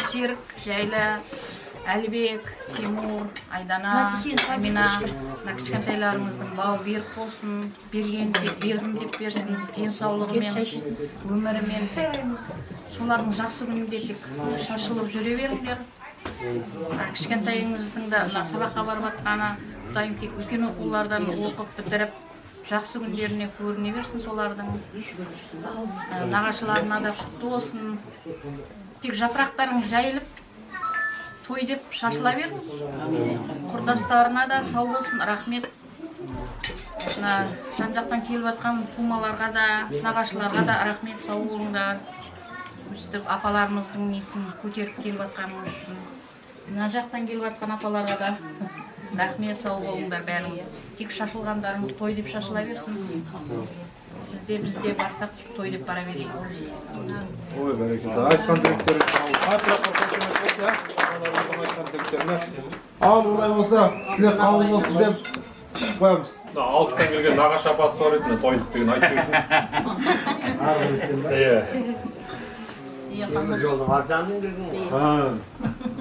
Серік, жайлы, Әлбек, Тимур, Айдана, Амина, кішкентайларымыздың бауы берік болсын, бердім деп берсін, денсаулығымен, өмірімен, солардың жақсы күнінде тек шашылып жүре беріңдер. Кішкентайыңыздың да сабаққа барып жатқаны, Құдайым тек үлкен оқулардан оқып бітіріп, жақсы күндеріне көріне берсін солардың. Нағашыларына да құтты болсын. Тек жапырақтарың жайылып, той деп шашыла берін. Құрдастарына да сау болсын, рахмет. Жан-жақтан келіп жатқан кумаларға да, нағашыларға да рахмет, сау болыңдар. Өстіп апаларымыздың несін көтеріп келіп жатқанымыз үшін. Мына жақтан келіп жатқан апаларға да рахмет, сау болыңдар бәріңіз. Тек шашылғандарымыз той деп шашыла берсін. Бізде барсақ той деп бара берейік. Ой, бәрекелді. Айтқан тілектеріңіз ал олай болса, сіздер қабыл болсын деп ішіп қоямыз. Алыстан келген нағашы апасы бар еді, тойдық деген айтып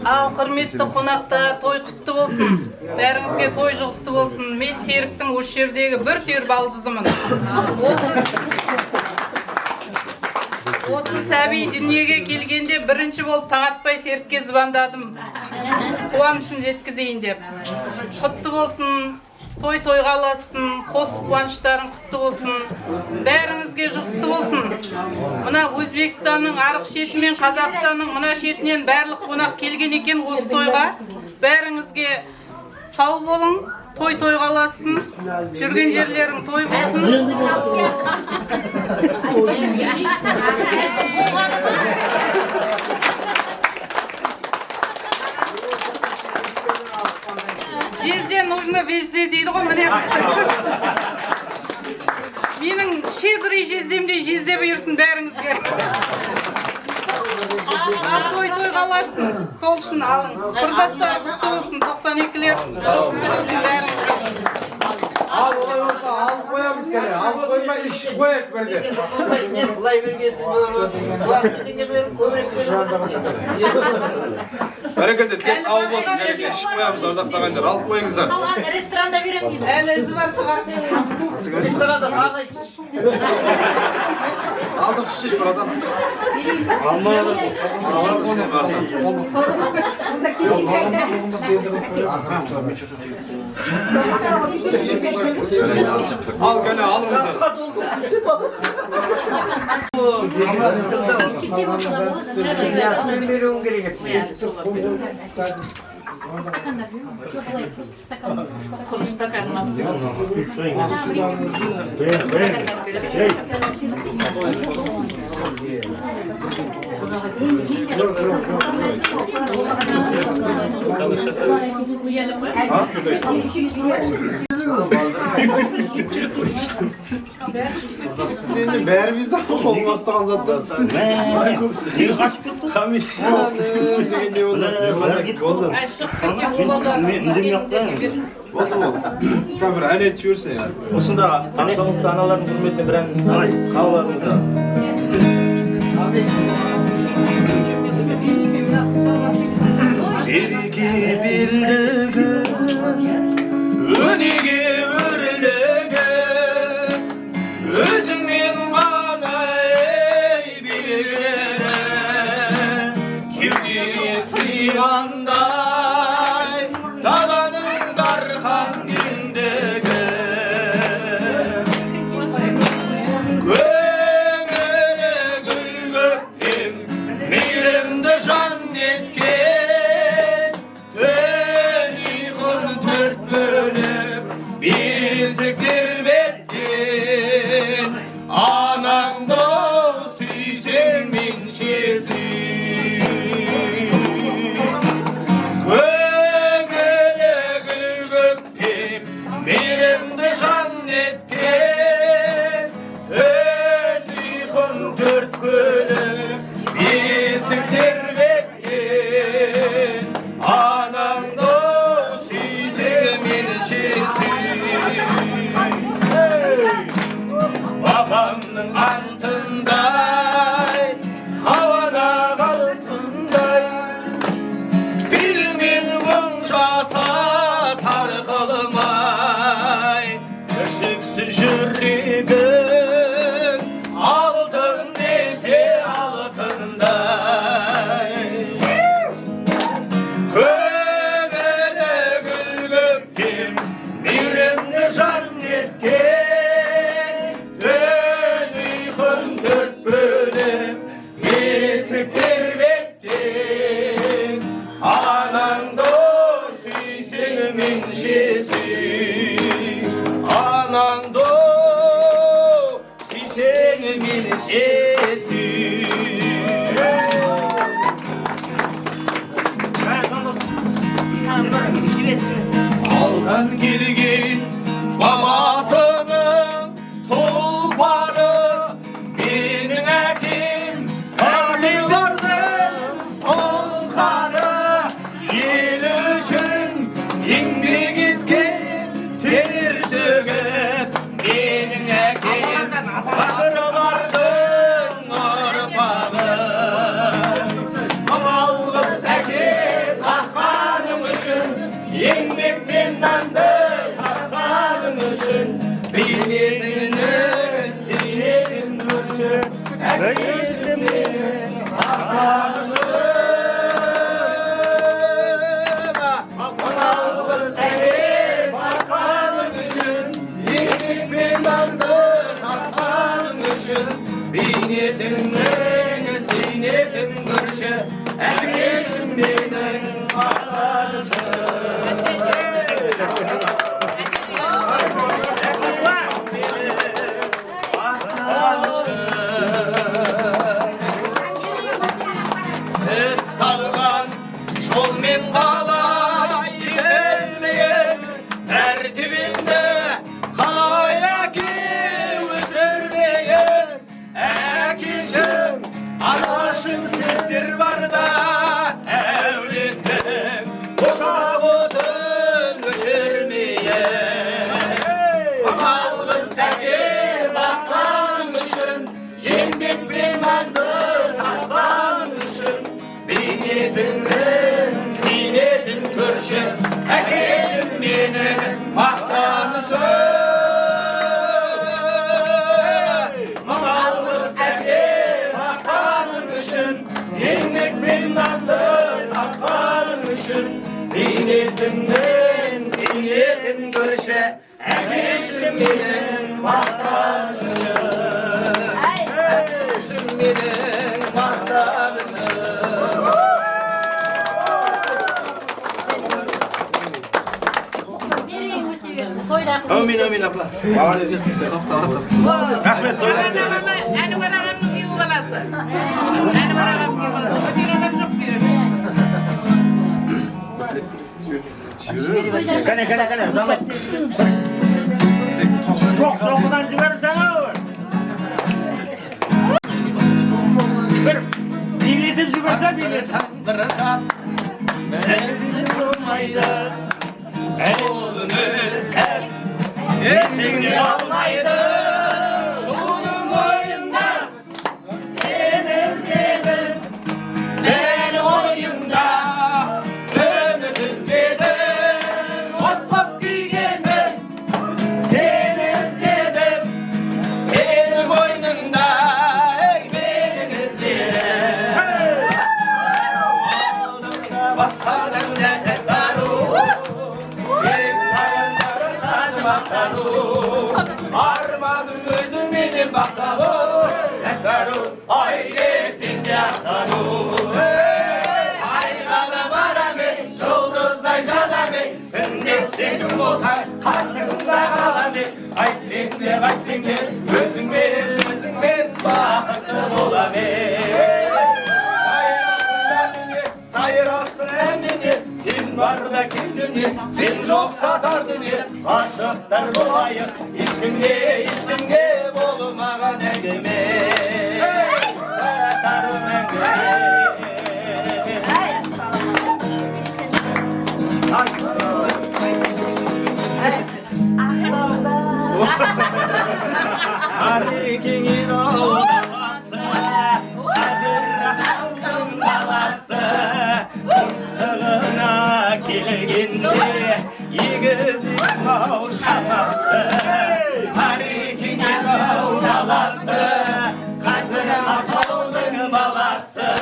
Ал құрметті қонақтар, той құтты болсын. Бәріңізге той жұғысты болсын. Мен Серіктің осы жердегі бір түйір балдызымын. Осы сәби дүниеге келгенде бірінші болып тағатпай Серікке звондадым. Қуанышын жеткізейін деп. Құтты болсын. Той қаласын, қос қуаныштарың құтты болсын. Бәріңізге жұғысты болсын. Мына Өзбекстанның арғы шеті мен Қазақстанның мына шетінен барлық қонақ келген екен осы тойға. Бәріңізге сау болың, той қаласын. Жүрген жерлерің той болсын. Жезде нужно везде дейді ғой, міне. Менің щедрый жездемде жезде бұйырсын бәріңізге. Той қаласын, сол үшін алың. Құрдастар құтты болсын, 92-лер. Ал олай болса, алып қоямыз кәне. Алып қоймай ішіп қояйық бірге. Бұлай бергесін, Бәрекелді, тек ал болсын кәне. Ішіп қоямыз, ардақтағандар. Алып қойыңыздар. Ресторанда береміз. Әлі ізі бар шығар. ресторанда қағай. Алдық шеш брадан. Алмады. Al kene alыңыздар. Ясмен беруің керек еді. Seni bərimiz olmazdan zaten. Неге қашып кетті? Degende oldu. Bir ән етіп жіберсен ya. Осында Таңшалықты аналардың құрметіне бір ән қалаларыңызда. Жерге білдігі, өнеге өрлігі, өзіңмен ғана білгені, кеудеге сыйғандай, даланың дархан кендігі. Көңілі гүл көктем, мейірімді жан еткен, ұйқын төрт бөліп, бесік тербеткен, анаңды сүйсең меншесің. Көңілі гүл көктем, мейірімді жан еткен, ұйқын төрт бөліп, бесік тербеткен, анаңды сүйсең меншесің. Бабамның антындай, ауада қалыпындай, биліңмен Aldan gelgin babasının tulparı benim ekim katillerden son karı yıl için inme gitken ter tügüp benim ekim bakırlardan arpağı Malgız ekim akkanım için Yenmek benden de kalkanın için Bildiğini sinerin dışı Ekmişim benim kalkanışım Malgız ekim akkanın için Yenmek benden de kalkanın için Bildiğini sinerin dışı Ekmişim benim kalkanışım Siz salgan şol men qalay sevmeyen tertibinde qalay ki ösürmeyen ekişim anaşım sizdir var da evlilik boşağıdın öşürmeyen Malgız seni bakkanmışın yendik bilmendin atlanmışın Binetimden sinetim körşü ekişim benim maktanışım Malgız seni bakkanmışın yendik bilmendin atlanmışın Binetimden sinetim körşü ekişim benim maktanışım Ekişim benim maktanışım Amin amin abla. Rahmet Hani var ağamın bir balası. Hani var ağamın bir balası. O din adam yok diyor. Kane. Zaman. Çok sokudan çıkarsana var. Devletim çıkarsa devletim. Evlilik olmaydı Oğlunu sen Seni almaydı Şunun boyunda Seni sevdim Seni oyunda Ömür üzledim Hop giydim Seni sevdim Seni boynunda Ey beni izledim Aldımda basadım ne daru Armadım özüm benim baktavu Ekberu ailesinde aktavu Aynalı barami Yıldızday canami Neslin olsa Kasımda kalami Aytsin de Gözüm ben bakıklı olami Sayırasın endini Sen var da kendini Sen yok tatar dini Aşıklar dolayı İşimge bulmağa negime Tatarım engime Harikinin oğlası Hazır aldım balası Mustığına kilgindi Yigizin mavşaması Harikinin oğlası Hazır aldım balası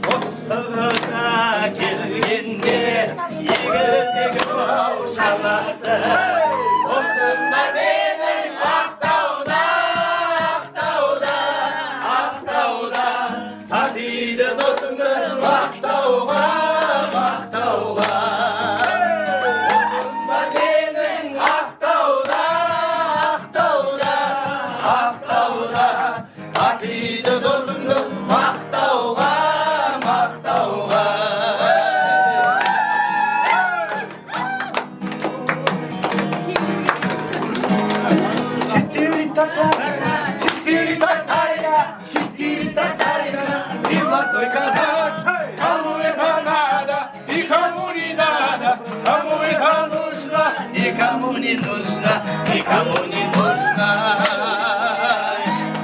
Mustığına kilgindi Yigizin mavşaması Olsun da benim Aktau'da татиды досымды мақтауға, мақтауға. Четыре татарина, и молодой казак. Кому это надо, никому не надо, кому это нужно, никому не нужно, никому не нужно.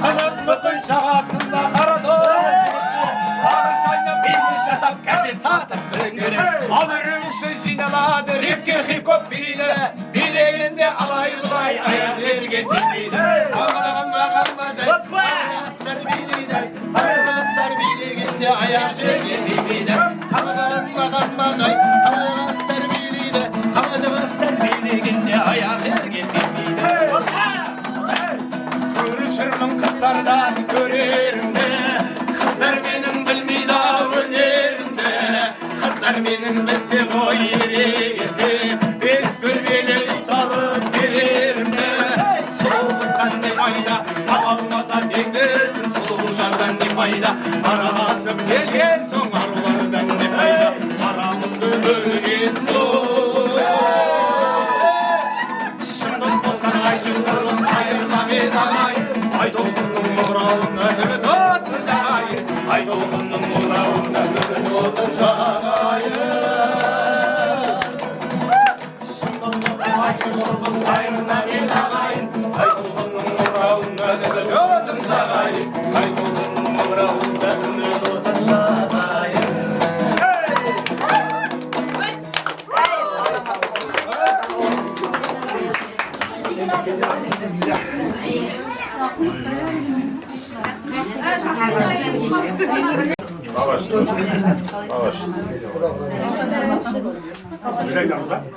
Kanatlıkın şahasında karadoğuz Ağırşayla biznes жасап газет сатып күнгірі Алырың үшін жиналады репке хип-хоп билері Билерінде алай-ұлай аяқ жерге тимейді Қамағанмағанмажай Қарғастар билегенде аяқ жерге тимейді Қамағанмағанмажай Қарғастар билейді Қарғастар билегенде аяқ жерге тимейді Көрішірмін қыздардан көрерімді Қыздар менің білмейді өнерімді Қыздар менің білсе ғой ерегесі Бес көрмелі салып берерімді Сұлу қыздан не пайда Табалмаса теңдісін сұлу жардан не пайда Араласып келген соң арулардан не пайда Арамызды бөлген соң Шын дос болсаң айтылдырмыз айырма мен ағайын Айдолғынның мұғрауында үміт отыр жағайын Айдолғынның мұғрауында үміт отыр жағайын Шын дос болсаң айтылдырмыз айырма мен ағайын Айдолғынның мұғрауында үміт отыр жағайын Айдолғынның мұғрауында үміт отыр жағайын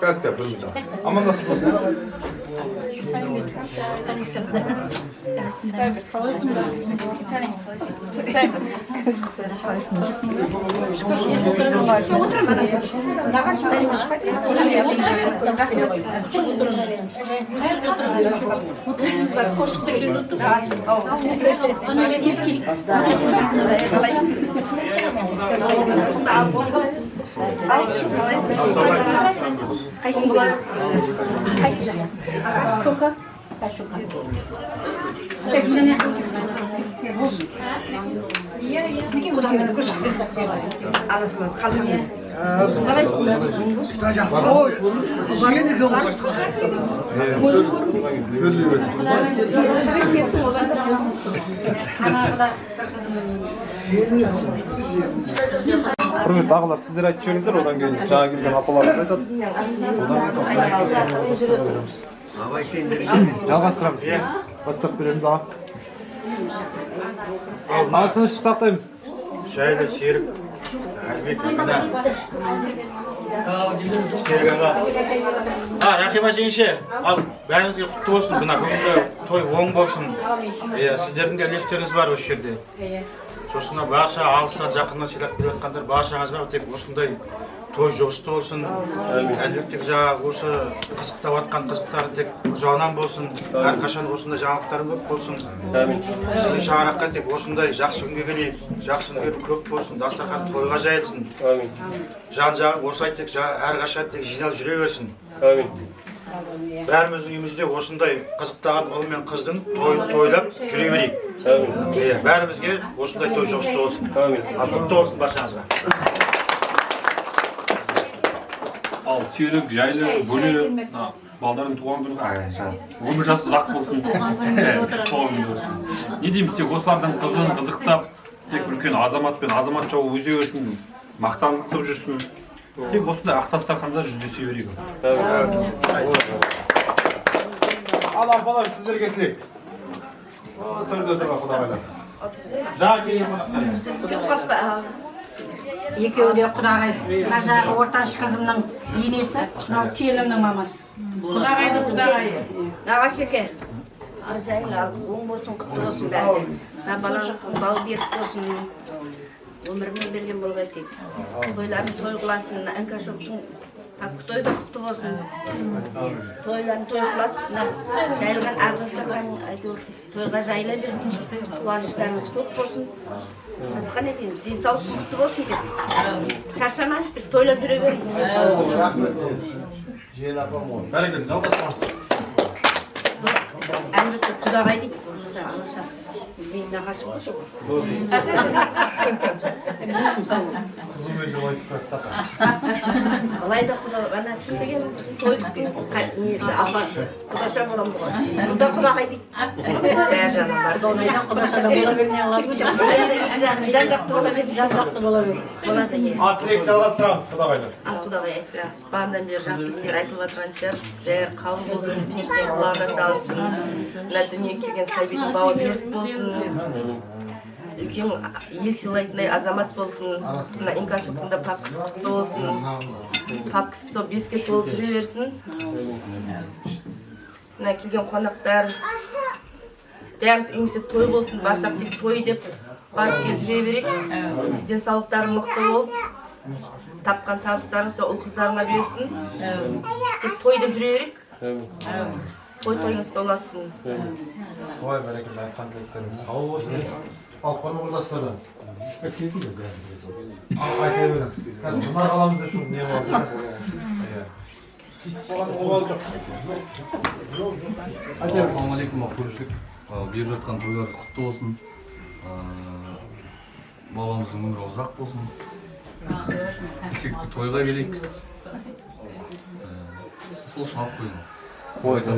Biraz gel, bölmeyeceğim. Ama nasıl olsun? Қайсы бұлар? Қайсы? Шока? Та шока. Құдамені көрсетпесін. Аласынан қалдың. Құрметті ағалар, сіздер айтып жіберіңіздер, одан кейін жаңа келген апаларымыз айтады. Одан кейін жалғастырамыз. Бастап береміз аға. Ал тыныштық сақтаймыз. Шайлы Серік Әлбек мына Серік аға. Рахима жеңше, ал бәріңізге құтты болсын. Мына бүгінгі той оң болсын. Сіздердің де үлестеріңіз бар осы жерде. Сосын барша алыстан жақыннан сыйлап келіп жатқандар баршаңызға тек осындай той жұғысты болсын. Әлбетте жаңағы осы қызықтап жатқан қызықтары тек ұзағынан болсын. Әрқашан осындай жаңалықтарың көп болсын. Сіздің шаңыраққа тек осындай жақсы күнге келейік. Жақсы күндер көп болсын. Дастархан тойға жайылсын. Жан-жағы осылай тек әрқашан тек жинал жүре берсін. Бәріміздің үйімізде осындай қызықтаған ұл мен қыздың тойлап жүре берейік. Бәрімізге осындай той жұғысты болсын. Құтты болсын баршаңызға. Ал Серік, Жайлы, Бөле, балдардың туған күні өмір жасы ұзақ болсын. Не дейміз, тек осылардың қызын қызықтап, тек үлкен азамат пен азаматша өзе өрсін, мақтанып жүрсін. Тек осындай ақтастарханда жүздесе берейік. Ал апалар, сіздерге тілек. Төрде тұрға құдағайлар. Жаңа келген қонақтар. Екеуі де құдағай. Мына жағы ортаншы қызымның енесі, мынау келіннің мамасы. Құдағайды құдағайы. Нағаш екен. Жайлы оң болсын, құтты болсын бәрі. Балаңыз бал берік болсын. Өмірмен берген болғай тек. Тойларын той қыласын, әнкашоқтың той да құтты болсын. Тойларын той қыласып, жайылған ағзасынан әйтеуір тойға жайыла берсін. Қуаныштарыңыз көп болсын. Басқа не деймін, денсаулық құтты болсын деп. Шаршамаңыз, біз тойлап жүре берейік. Бәрекелді, жалғастырамыз. Әлбетте құдағай дейді. Алаша. Мен нағашым ғой. Қызымен жыл айтып қайтты. Алайда құдағай, ана кім деген тойдық несі, апасы. Құдаша болам бұған. Бұда құдағай дейді. Бәр жаным бар. Құдаша да бола бермей аласың. Жан-жақты бола берді. Жан-жақты бола берді. Болады, е. Тілекті жалғастырамыз, құдағайлар. Құдағай айтты. Бағанадан бері жақсылықтар айтылып жатқан шығар. Бәрі қабыл болсын, періштен құлағына салсын. Мына дүниеге келген сәбидің бауы берік болсын. Үлкен ел сыйлайтындай азамат болсын. Мына инкашевтың да папкасы құтты болсын. Папкасы сол 5-ке толып жүре берсін. Мына келген қонақтар бәріміз үйімізде той болсын, барсақ тек той деп барып келіп жүре берейік. Денсаулықтары мықты болып, тапқан табыстарын сол ұл-қыздарына берсін. Тек той деп жүре берейік. Той-тойыңыз толасын. Ой, бәрекелді, айтқан тілектеріңіз сау болсын. Ал қоны құрдастардан. Кезінде айта беріңіз. Мына қаламызда şu не болса. Ассалаумағалейкум, көршілік. Беріп жатқан тойларыңыз құтты болсын. Баламыздың өмірі ұзақ болсын. Тек тойға келейік. Сол үшін алып қойдым.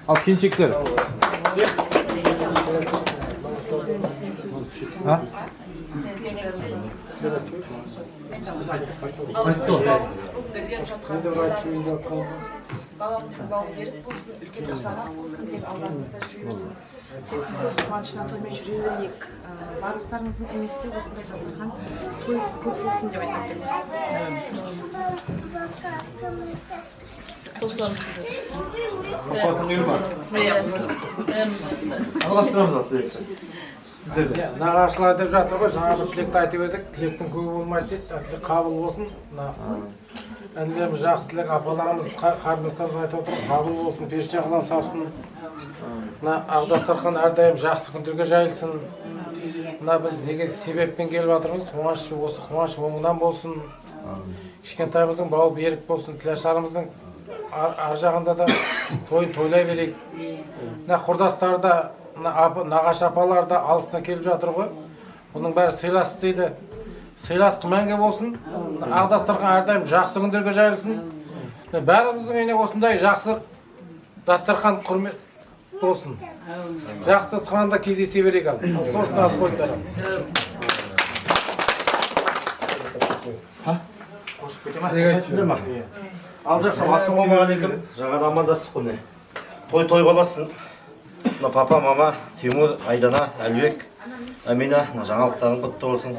Ал келіншектер. Баламыздың бауы берік болсын, үлкен азамат болсын деп алдарыңызда жүре берсін. Қуанышына тоймен жүре берейік. Барлықтарыңыздың үйіңізде осындай дастархан той көп болсын деп айтып Нағашылар деп жатыр ғой, жаңа бір тілекті айтып едік, тілектің көбі болмайды дейді, тілек қабыл болсын. Әнелеріміз жақсы тілек, апаларымыз, қарындастарымыз айтып отыр, қабыл болсын, періште қылан салсын. Ақ-дастархан әрдайым жақсы күндерге жайылсын. Біз неге себеппен келіп жатырмыз, қуаныш осы қуаныш оңынан болсын. Кішкентайымыздың бауы берік болсын, тілашарымыздың ар жағында да тойын тойлай берейік. Құрдастар да, нағашы апалар да алыстан келіп жатыр ғой. Бұның бәрі сыйлас дейді. Сыйлас күмәнге болсын. Ақ-дастархан әрдайым жақсы күндерге жайылсын. Бәріміздің үйіне осындай жақсы дастархан құрмет болсын. Жақсы дастарханда кездесе берейік ал. Сол үшін алып қойыңдар. Ал жақсы, ассалаумағалейкум. Жаңа амандастық қой. Той боласын. Папа, мама, Тимур, Айдана, Әлбек, Амина, жаңалықтарың құтты болсын.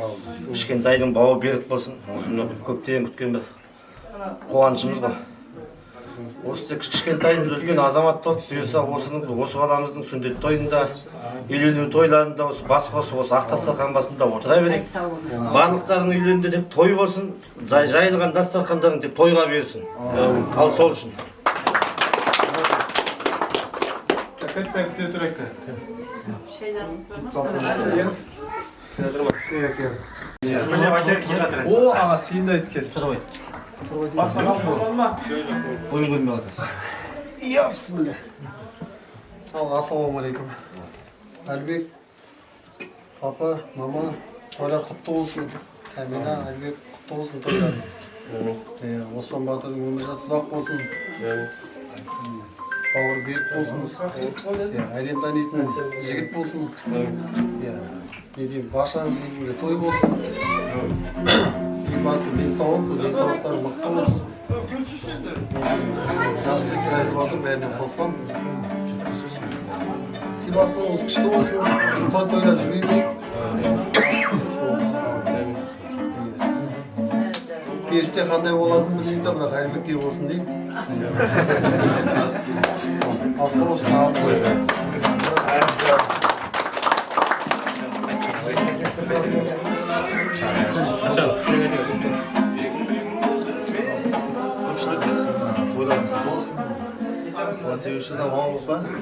Кішкентайдың бауы берік болсын. Осында көптен күткен бір қуанышымыз ғой. Осы кішкентайымыз үлкен азамат болып, бұйырса осы баламыздың сүндет тойында, үйлену тойларында, осы бас қосып, осы ақ дастархан басында отыра берейік. Барлықтарының үйлерінде тек той болсын, жайылған дастархандарын тек тойға берсін. Ал сол үшін. О, аға, сен де айтып кел. Басқа қалып болған ма? Ойын көрмей қалдыңыз. Я, бісміллә. Ассалаумағалейкум. Әлбек, папа, мама, тойлар құтты болсын. Әмина, Әлбек, құтты болсын тойлар. Оспан Батырдың өмір жасы ұзақ болсын. Бауыр берік болсын. Әлем танитын жігіт болсын. Не деймін, баршаңыз үйінде той болсын. Ең басты денсаулық, сол денсаулықтары мықты болсын. Жасылы айтып жатыр, бәріне қосылам. Сибасыңыз күшті болсын, той-тойлар жүрейді. Періште қандай болатынын білмеймін да, бірақ әлбектей болсын деймін. Ал сол үшін алып қойды.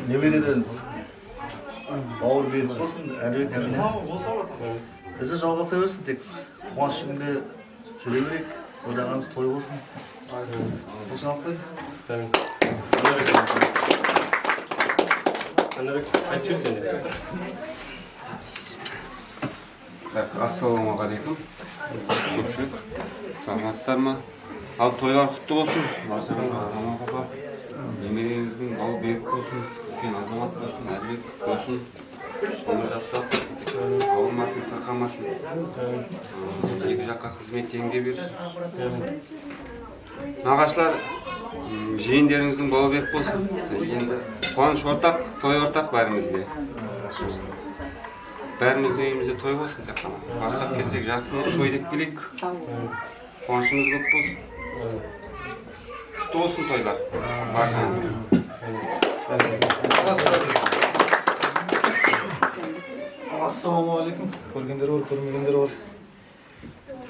немерелеріңіз бауыр берік болсын, әлбек әміне. Ізі жалғаса берсін, тек қуаныш ішінде жүре берек, ойлағанымыз той болсын. Болсын алып қойды. Ассалаумағалейкум. Көпшілік, саламатсыздар ма? Ал тойлар құтты болсын. Баршаңызға аман қапа. Немереңіздің бауы берік болсын. Үлкен азамат болсын, әлбек болсын. Өмір жасап, ауырмасын, сырқамасын. Екі жаққа қызмет теңге берсін. Нағашылар, жиендеріңіздің бауы берік болсын. Енді қуаныш ортақ, той ортақ бәрімізге. Бәріміздің үйімізде той болсын тек қана. Барсақ келсек жақсылық той деп келейік. Қуанышымыз көп болсын. Құтты болсын тойлар. Баршаңыз. Ассалаумағалейкум. Көргендер бар, көрмегендер бар.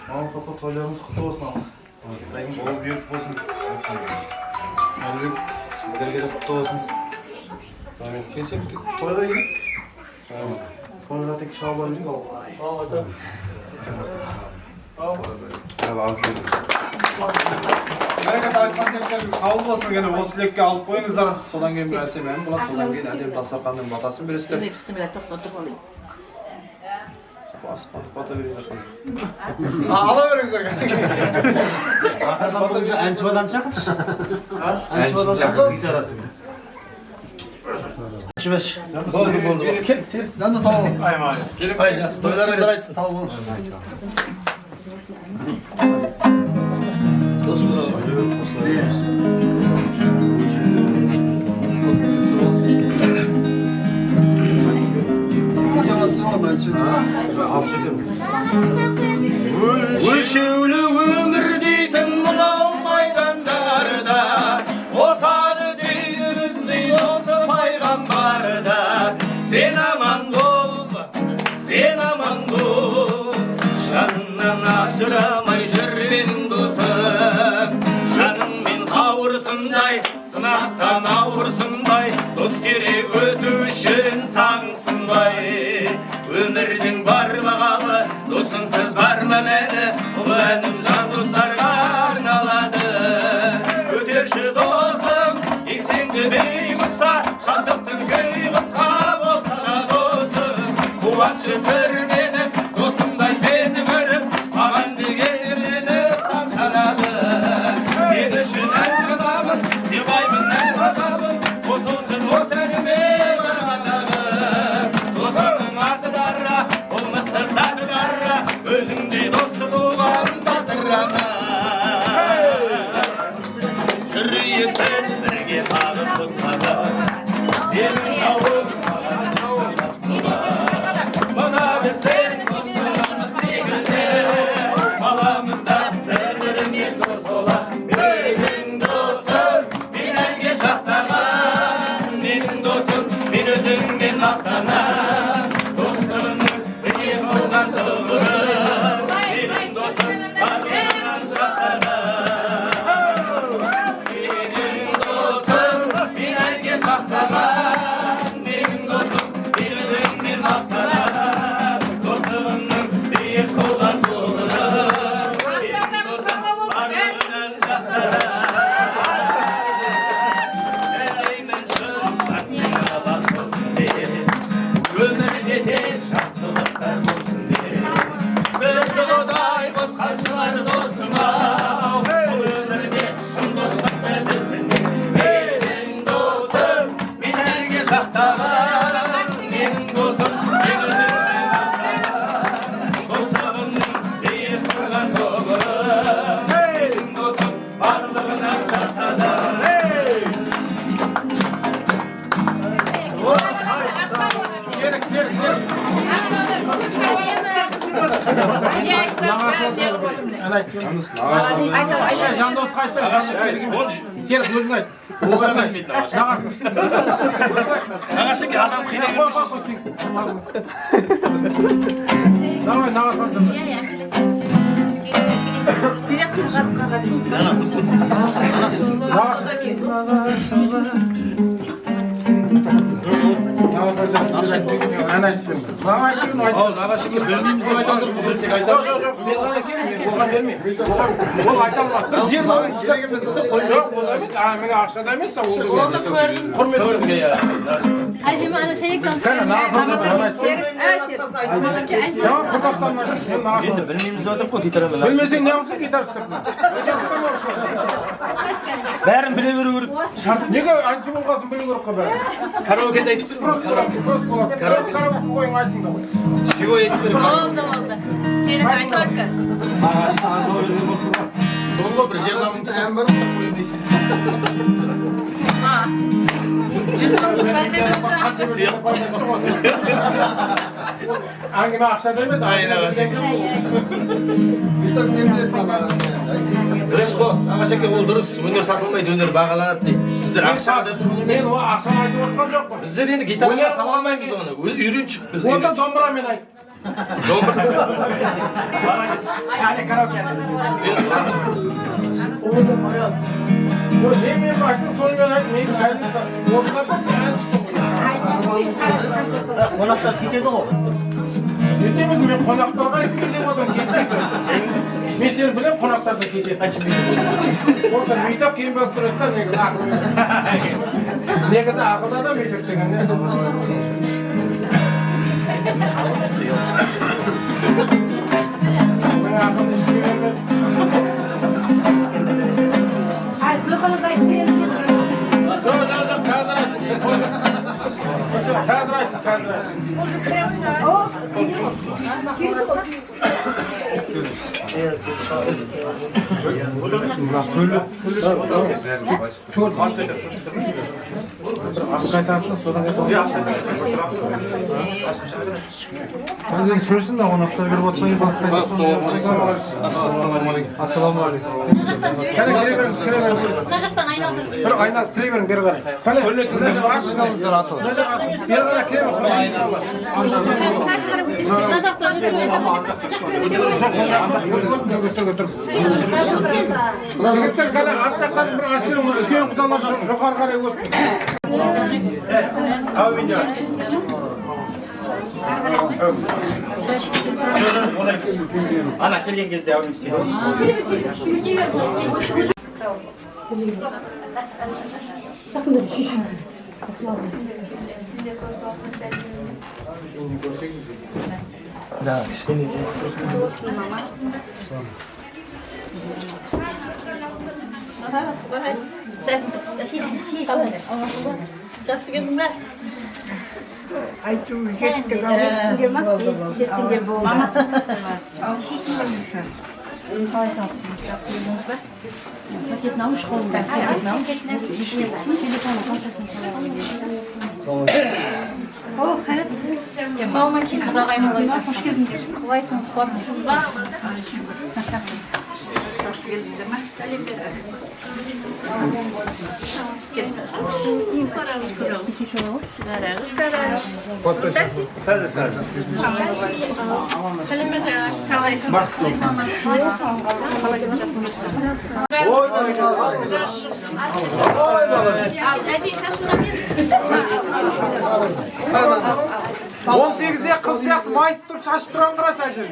Маған қапа тойларымыз құтты болсын. Тайым бауы берік болсын. Әлбек сіздерге де құтты болсын. Келсек тойға келік. Тойға тек шалбар жүрік ал. Берекет айтқандеріңіз қабыл болсын, келіп осы тілекке алып қойыңыздар. Содан кейін бір әсем ән болады, содан кейін әдемі дастарханның батасын бересіздер. Бісміллә, тоқтатып алайын. Бата берейін. Ала беріңіздер. Әнші бадам шақыршы. Әнші бадам гитарасы. Әнші болды. Кел, сер. Жан да сау бол. Тойларыңыздар айтсын. Сау бол. Өлшеулі өмір дейтін мынау майдандарда, осады дейді біздей осы пайғамбарда. Сен аман бол, жанымнан ажырамай жүрген досым. Жаныңмен қауырсындай, сынақтан ауырсынбай, дос керек өту үшін сағынсынбай. Өмірдің бар бағалы, досынсыз бар ма мәні, бұл әнім жан достарға арналады. Көтерші досым, еңсеңді биік ұста, шаттықтың күй қысқа болса да досым. Қуаншы түрменіп, досымдай сені көріп, маған дегенленіп тамшалады. Сен үшін ән жазамын, сыйлаймын ән ғажабын, қосылсын осы әніме бар ғажабым. Досымның аты дара, болмыссыз аты дара, өзіңдей досты туған батырана. Жүрейік біз бірге тағы қосқада, сенің жауың маған жауың астында. Мына біздер достығымыз секілді, баламызда бір-бірімен дос бола. Менің досым, мен әлге жақтаған, менің досым, мен өзіңмен мақтанам. Достығымның бірге болған тұғырым, менің досым, барлығынан жасадым. Менің досым, мен әлге жақтаған, менің досым, мен өзіңмен мақтанам. Достығымның биік болған тұғырым, менің досым, барлығынан жасадым. Тілеймін шын сыңа бақ болсын деп, өмірде тек жақсылықтар болсын деп. Бізді құдай қосқаншылар досым-ау, бұл өмірде шын достықты білсін деп. Менің досым, мен әлге жақтаған, менің досым, мен өзіңмен мақтанам. Достығымның биік тұрған тұғырым, менің досым, барлығынан жасадым. Жан дос қайсы? Серік өзің айт. Нағашыңа адам қинай бермеші. Давай, нағашыңа. Серік қысқасы қағады. Ana aytdım. Bana aytdım. Ağa şimdi bilmeyimiz деп айтып отыр. Білсек айтамыз. Жоқ, мен ғана келмеймін, оған бермеймін. Ол айта алмады. Біз жер бабын тістегенмен істеп қоймайсың. Менің ақшада емес, ол Құрмет көрдім. Әдемі ана шайектан Жаңа құрдастарым Енді білмейміз деп айтып қой гитарамен. Білмесең не қылсың гитаристтер? Бәрін біле беру керек. Неге әнші болғасын білу керек қой бәрін? Караокеде айтып Просто болады. Караоке қойың айтыңдар. Чего айтып беру? Oldu. Seni kayıtlar kız. Соңғы бір жерлабын түсіп. Әңгіме ақшада емес, Дұрыс қой, Ағашеке ол дұрыс. Өнер сатылмайды, өнер бағаланады дейді. Біздер ақшада мен ол ақшаны айтып отқан жоқпын. Біздер енді гитараға сала алмаймыз оны. Үйреншік біз. Онда домбырамен айт. Yani karaoke. Мен айттым, сонымен айт, мен айттым. Қонақтар кетеді ғой. Кетеміз, мен қонақтарға айтып деп отырмын, кетпейді. Мен сені білем, қонақтарды кетеді. Осы мүйдақ кейін болып тұрады да, негізі ақыл. Негізі ақылда да мүйдақ деген. Мен ақылды ішке бермес. Қазір айт. Қайтарсын, содан көрсін да қонақтар беріп отырсаң ассалаумағалейкум. Кәне кіре беріңіз. Mına jaqtan ayналдыр. Bir ayналып кіре берің, бері қарай. Кәне бері қарай кіре берің. Mına jaqtan Жігіттер кәне арт жақтан бір ашырың, үлкен құдалар жоғары қарай өтті. Ana kelgen кезде әуен істейді. Да, кішкене. Жақсы келдің бе? Айту жеттік алғанге ма? Жетсіңдер болды. Шешінген үшін. Қалай қалыпсың? Жақсы келдіңіз бе? Пакетін алып шыққанын да. Пакетін алып телефонын қалтасына салып. О, қайрат. Саума кейін құдағайым олай. Қош келдіңдер. Қалайсыңыз, қорқысыз ба? Жақсы келдіңдер ме? Сәлем берді. Он 18'de kız сияқты майысып тұрып шашып тұрған қарашы әжем.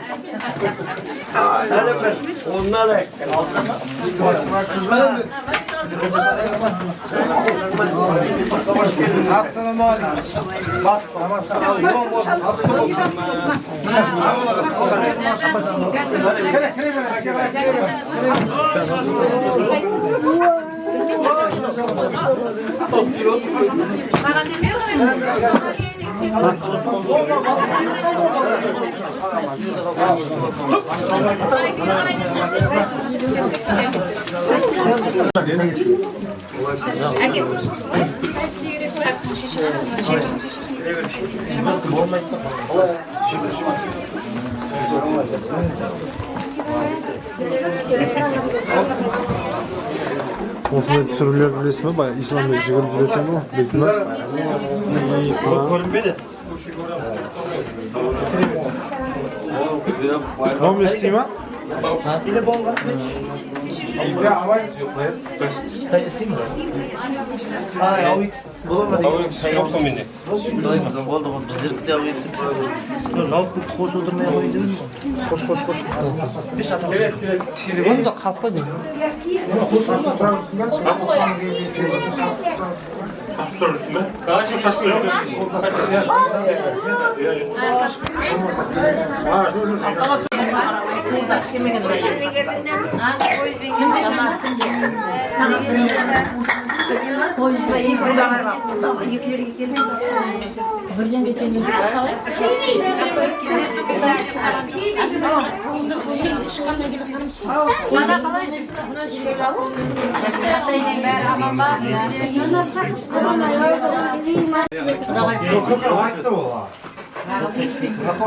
Ondan da Осындай түсірулер білесің бе? Баяғы исламда жүгіріп жүретін ғой, білесің бе? Көрінбеді. Вам естей ма? Или болған. Yoksa mende. Doymadan oldu bu bizler de o eksik. Ne koş oturmaya koydun. Koş. Bir saat. Evet. Telefon da kalkmadı. Asıl üstüme. Daha çok şaşmıyor.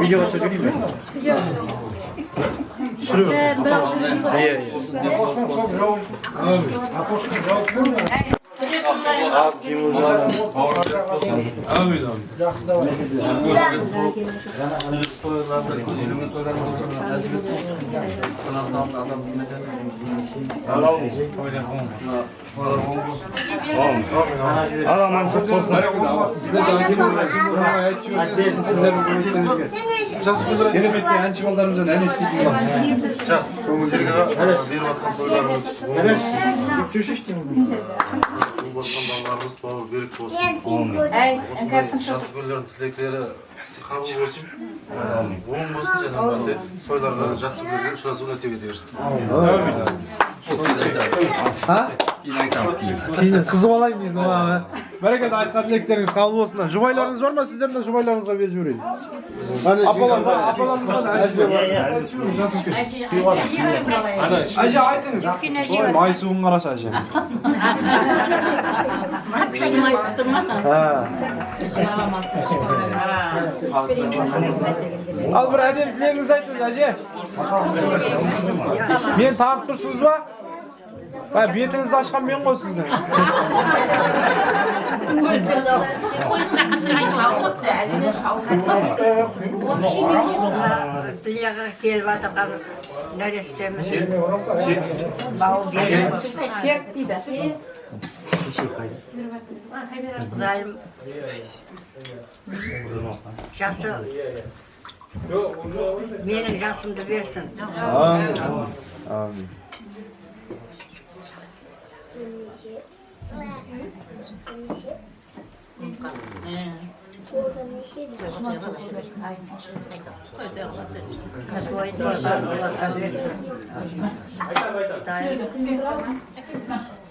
Video çekeyim mi? Sürüyorum. Керемет әнші-балдарымыздан ән естейтін жақсы сергаға беріп жатқан тойларымыз балаларымыз бауыр берік болсын осындай жас күндердің тілектері қабыл болсын оң болсын және тойларға жақсы күндерге ұшырасу насип ете берсін кейін қызып алайын дейсің ғой бәрекелді айтқан тілектеріңіз қабыл болсын жұбайларыңыз бар ма сіздердің жұбайларыңызға беріп жіберейін әже айтыңыз майсуын қарашы әже ал бір әдемі тілегіңізді айтыңыз әже мені танып тұрсыз ба бетіңізді ашқан мен ғой сіздің Dünyaya келіп жатқан нәрестеміз бауы беріп серт дейді құдайым жақсы менің жасымды берсін Amin.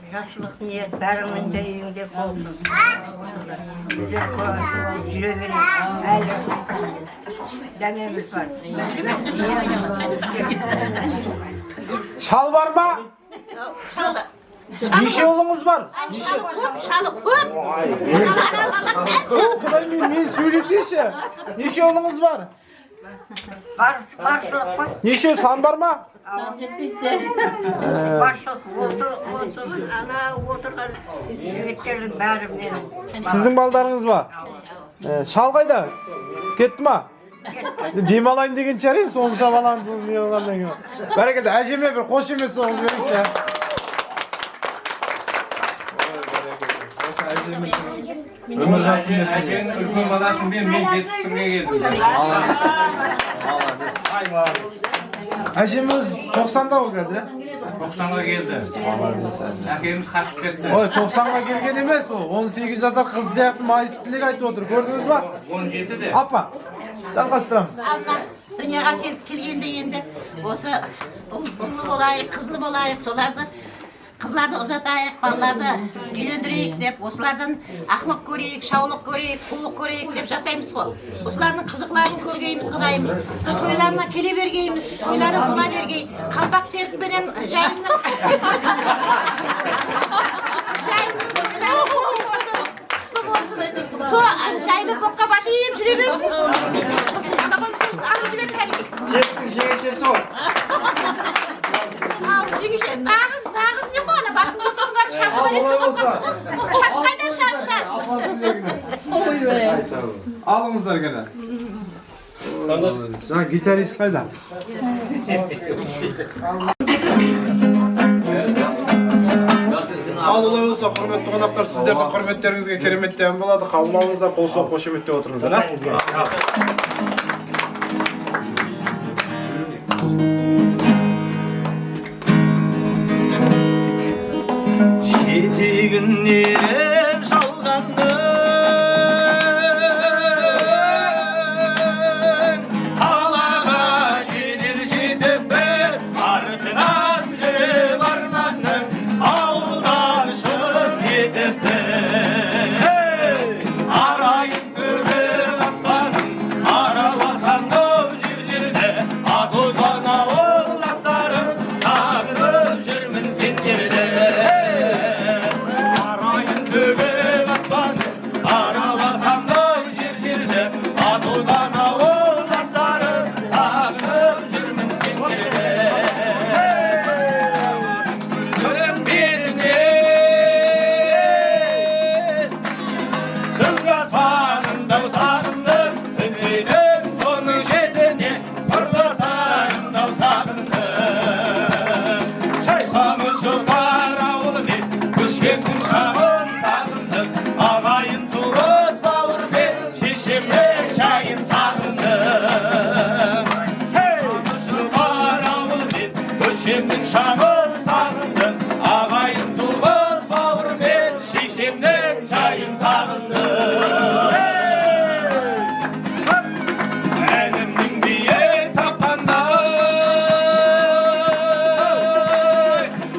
Жақсылық ниет бәріңнің де үйіңде болсын. Біздер жүре берейік, әлі дәмеміз бар. Шал бар ма? Шалы. Неше ұлыңыз бар? Шалы көп. Құдай мен сөйлетейші. Неше ұлыңыз бар? Баршылық қой. Неше сан бар ма? Баршылық ана отырған жігіттердің бәрі менің. Сіздің балдарыңыз ба? Шал қайда? Кетті ма? Демалайын деген шығар енді соңғы шабаланды не болғаннан кейін. Бәрекелді әжеме бір қош емес соңғы берейікші. Өмір жасын әжеңіз үлкен баласын мен жетістікке келдім. Әжеміз 90-да ол қазір, 90-ға келді. Әкеміз қашып кетті. Ой, 90-ға келген емес ол. 18 жасар қыз сияқты майысып тілек айтып отыр. Көрдіңіз ба? 17-де. Апа, жалғастырамыз. Дүнияға келгенде енді осы ұлы болайық, қызлы болайық, соларды қызларды ұзатайық, балаларды үйлендірейік деп, осылардан ақлық көрейік, шаулық көрейік, құллық көрейік деп жасаймыз ғой. Осылардың қызықларын көргейміз Құдайым. Тойларына келе бергейміз, тойлары бола бергей. Қалпақ серікпенен жайынның жайлы боққа батайым жүре берсін. Алып жібер кәлге. Серіктің жеңешесі ғой. Жеңеше, нағыз не ғой ана бақын отырған шашы бар. Шаш қайда шаш? Алыңыздар гene. Жаңа гитарист қайда? Ал олай болса, құрметті қонақтар, сіздердің құрметтеріңізге кереметтен болады. Қабыл алыңыздар, қол соғып қошеметтеп отырыңыздар. Жетегін еріп жалғанның қалаға жедел жетіп бір артынан жүріп арманның ауылдан шығып кетіпті арайын төгіп аспанын араласам ау жер-жерді атозан ауылдастарым сағынып жүрмін сендерді төгіп аспанды араласам ау жер-жерді атозан ауылдастары сағынып жүрмін сендерді гүлдің бетінен күн аспанында сағындым үмітім соның жетіне ұрласарымда сағындым шайқамы жылдар ауылымен көшкен күн шағын ағайын туыс бауырмен шешемнің шайын сағындым жылдар ауылмен көшемнің шағын сағындым ағайын туыс бауырмен шешемнің шайын сағындым әнімнің биік тапқандай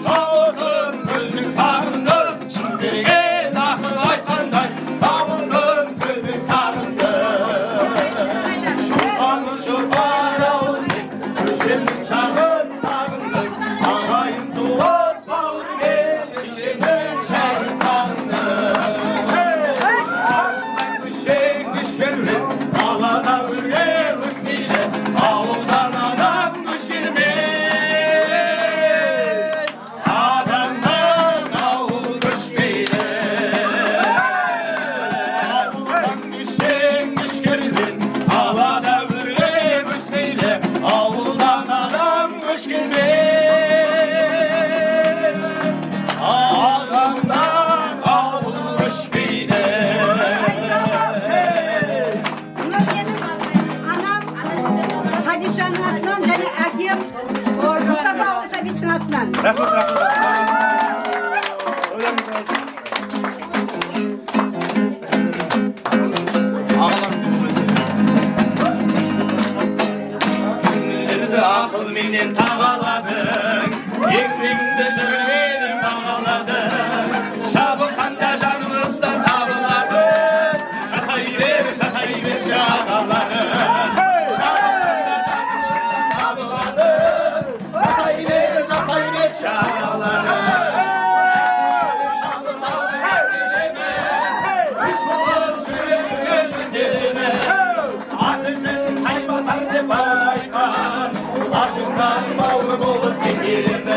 қауызын гүлдің сағындым шындерге шағын сағындым ағайын туыс бауырмен шешемнің шайын сағындым көшең көшкенмен далада өрге өспейді ауылдан адам көшкенмен адамнан ауыл көшпейді ауылдан көшең көшкенмен далада өрге өспейді ауылдан адам көшкенмен адамнан ауыл көшпейді Мына менің анам Хадишаның атынан және әкем Мұстафа Сәбиттің атынан. Ақылменен тағаладың, еңбегіңді жүрменен бағаладың, шабыққанда жанымыздан табыладың, жасай бер жағаларың. Шабыққанда жанымыздан табыладың, жасай бер жағаларың. Үш болып жүре жөнделеме, атыңсың қайбасар деп бағалайқан, артыңнан бауыр болып келгенімді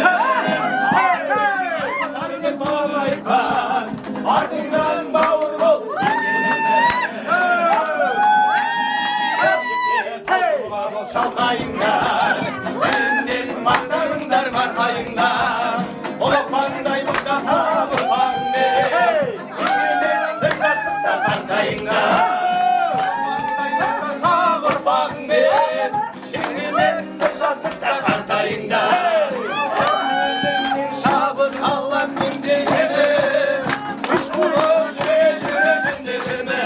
қайбасар деп бағалайқан, артыңнан бауыр болып келгенімді шалқайыңдар, бәрінден мақтарыңдар марқайыңдар, олақпандай мұқтаса бұрпаңмен, жеңгемен бір жасықта қартайыңдар. Шабыт алам емдегені, үш болып жүре жөнделеме,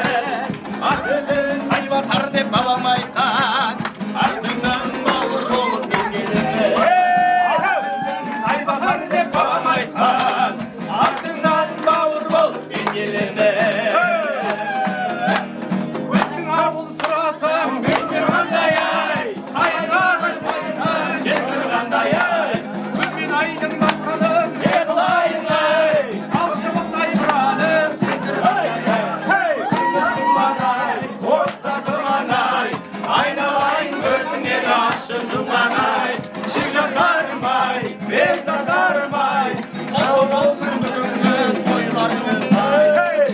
ақ өзің қайбасар деп бабам айтқан, артыңнан бауыр болып келгеніме. Ақ өзің қайбасар деп бабам айтқан, артыңнан бауыр болып келгеніме. Өзің ауыл сұрасаң, бектер қандай ай, қайға қашпайсаң, жеткір қандай ай, күн айдың басқаның не қылайын ай, алшыбықтай бұраным сендір ай, мұсылман ай, отта тұрған ай, айналайын көзіңнен ашып жұмған ай, шек жатармай, бек жатармай, қол болсын бүгінгі тойларыңыз ай,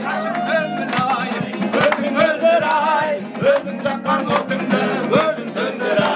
шашып сөндір ай, өзің өлдір ай, өзің жаққан отыңды өзің сөндір ай.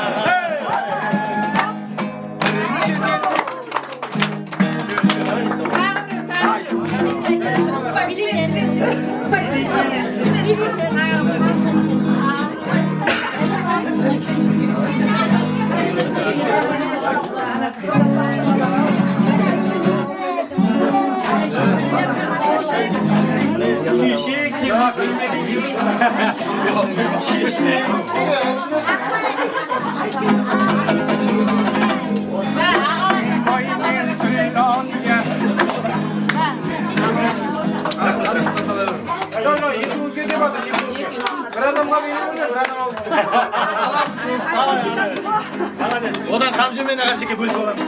Одан қамшымен ағашеке бөлісіп аламыз.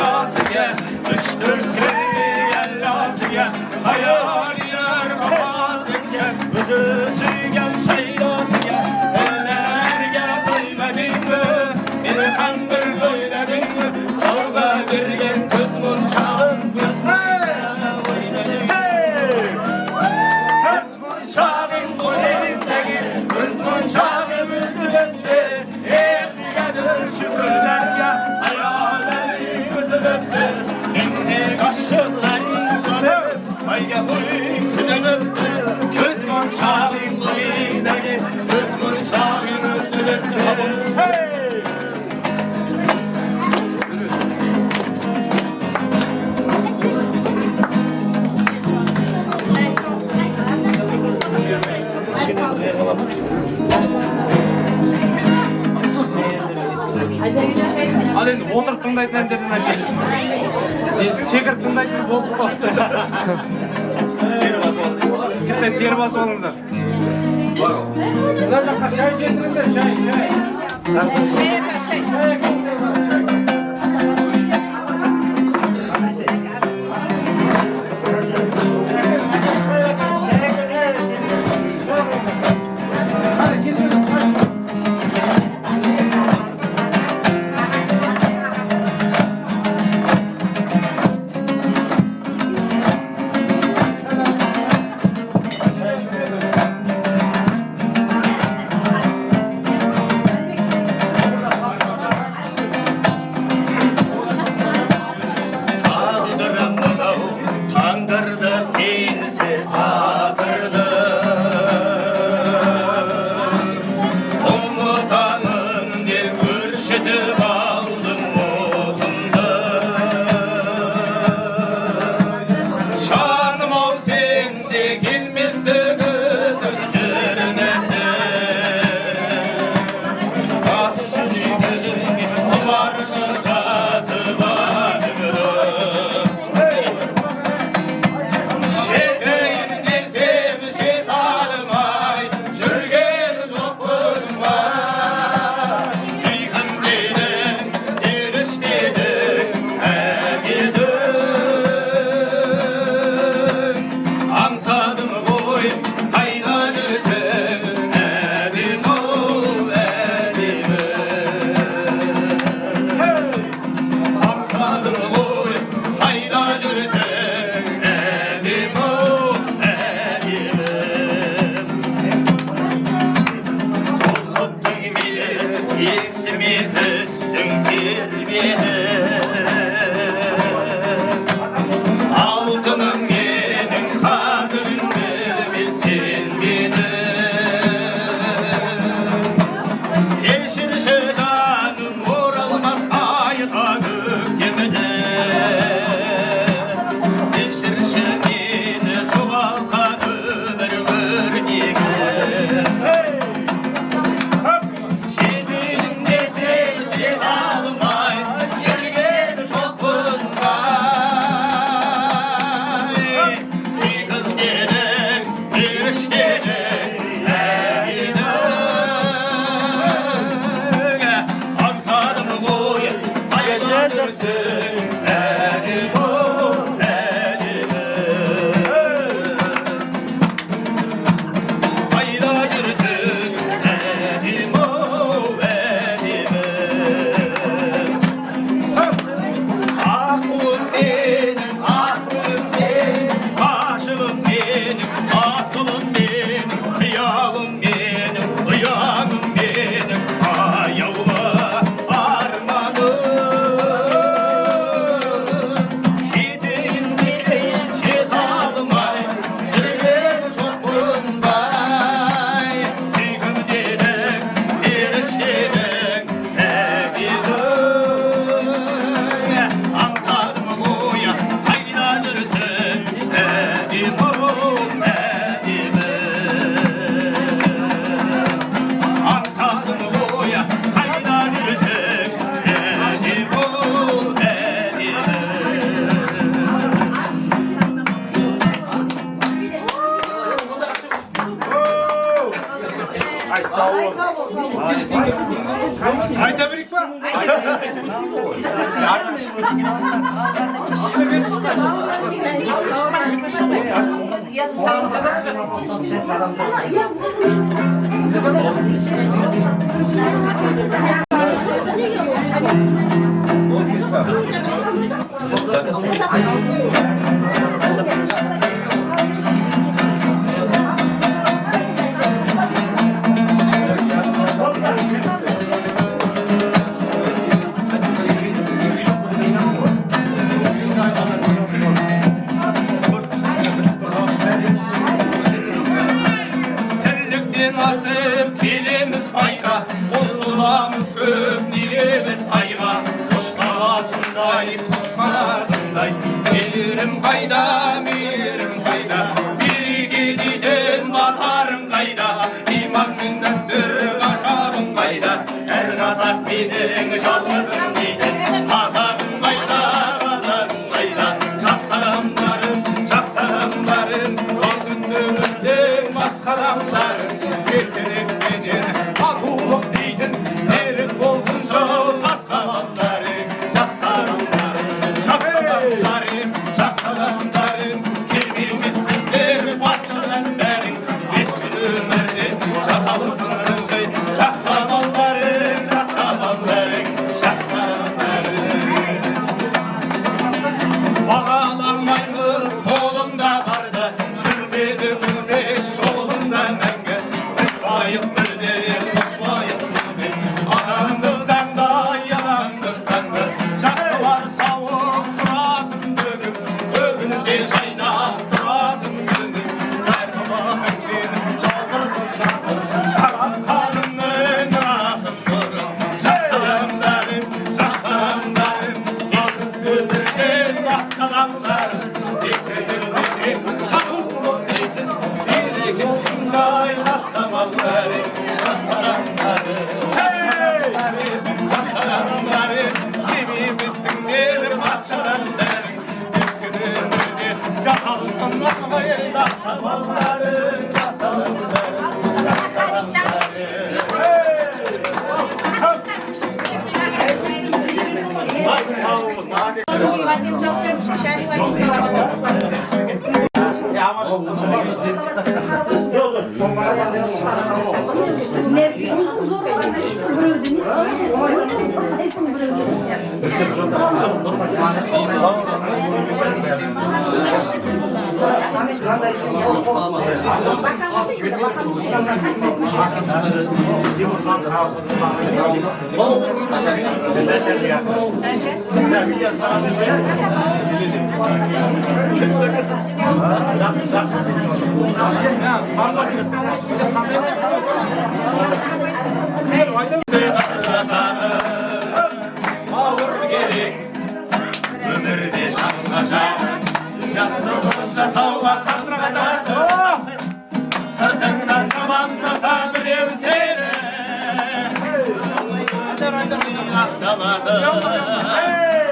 Asıya, düştür Asıya, hayal yer babadıkken, özü suygen şeydasıya, ellerge koymadın mı, bir kandır böyledin mi, salga birgen göz munçağın gözlerine oynadın. Göz munçağın boynundaki, göz munçağın üzülündü, ehligedir şükürler ya, hayallerin üzülündü. Şimdi kaşıkların kanı, ayya boyun sürülündü, göz munçağın boynundaki, göz munçağın üzülündü. Hey! Ал енді отырып тыңдайтын әндерден әкелді. Секіріп тыңдайтын болдық қой. Кітте тері басып алыңдар. Мына жаққа шай жетіріңдер, шай. Tandırdı sensiz atırdı, umutanın dil ürşitip aldım mutumdu. Şanım ol sende gelmezdi götürcürmesin, kaşını kumarlı cazı bacımdı. İsmi tüstün kirviyeni, altının yenin kadın bilsin beni. Yeşil şecanın vurulmaz hayata gökyemede, yeşil şemini şuvalka ömür görnege. Ay sağ ol. Ayta birik var. Terlikten asıp kelimiz kayga, olsulamız köp nilimiz ayga. Kuşlar altınday, kuş kanadınday, mirim kayda, mirim kayda. Bir geceden bazarım kayda, imanın dönsür kaşarım kayda. Her kazak benim жалғызым дейді, қазағым kayda, қазағым kayda. Жасағандарым, жасағандарым, алтын өмірдің басқарамдарым. Ертерек межен татулық дейтін, берік болсын жол басқаларым. Жасағандарым, жасағандарым, жасағандарым, келмемесіңдер батшадан бәрің. Бес күн өмірде жасалысың ыңғай, жасағандарым, жасағандарым, жасағандарым. Бағаламаймыз қолымда барды, жүрмеді күмбеш жолында мәңгі. Біз байық білдер, біз байық білдер, адамды заңдай, адамды заңды. Жақсылар сауық тұратын бүгін, бүгінде жайнап тұратын күнің. Жасымақпен жалғырдың жаным, жаратқанымның ақын нұрым. Жасағандарым, жасағандарым, бақыт өмірден басқаларым. Есігімізде татулық дейтін, берекетсін жайласқандарым. Жасағандарым, жасағандарым, кемемізсіңдер патшадан бәрің. Есігін өмірде жасалсын ақылай жасағандарым, жасағандарым, жасағандарым. Ay sağ olun. Ауыр керек өмірде жанға жан, жақсылық жасауға қадырғатады. Сыртыңнан жамандаса біреу сені, ақталады.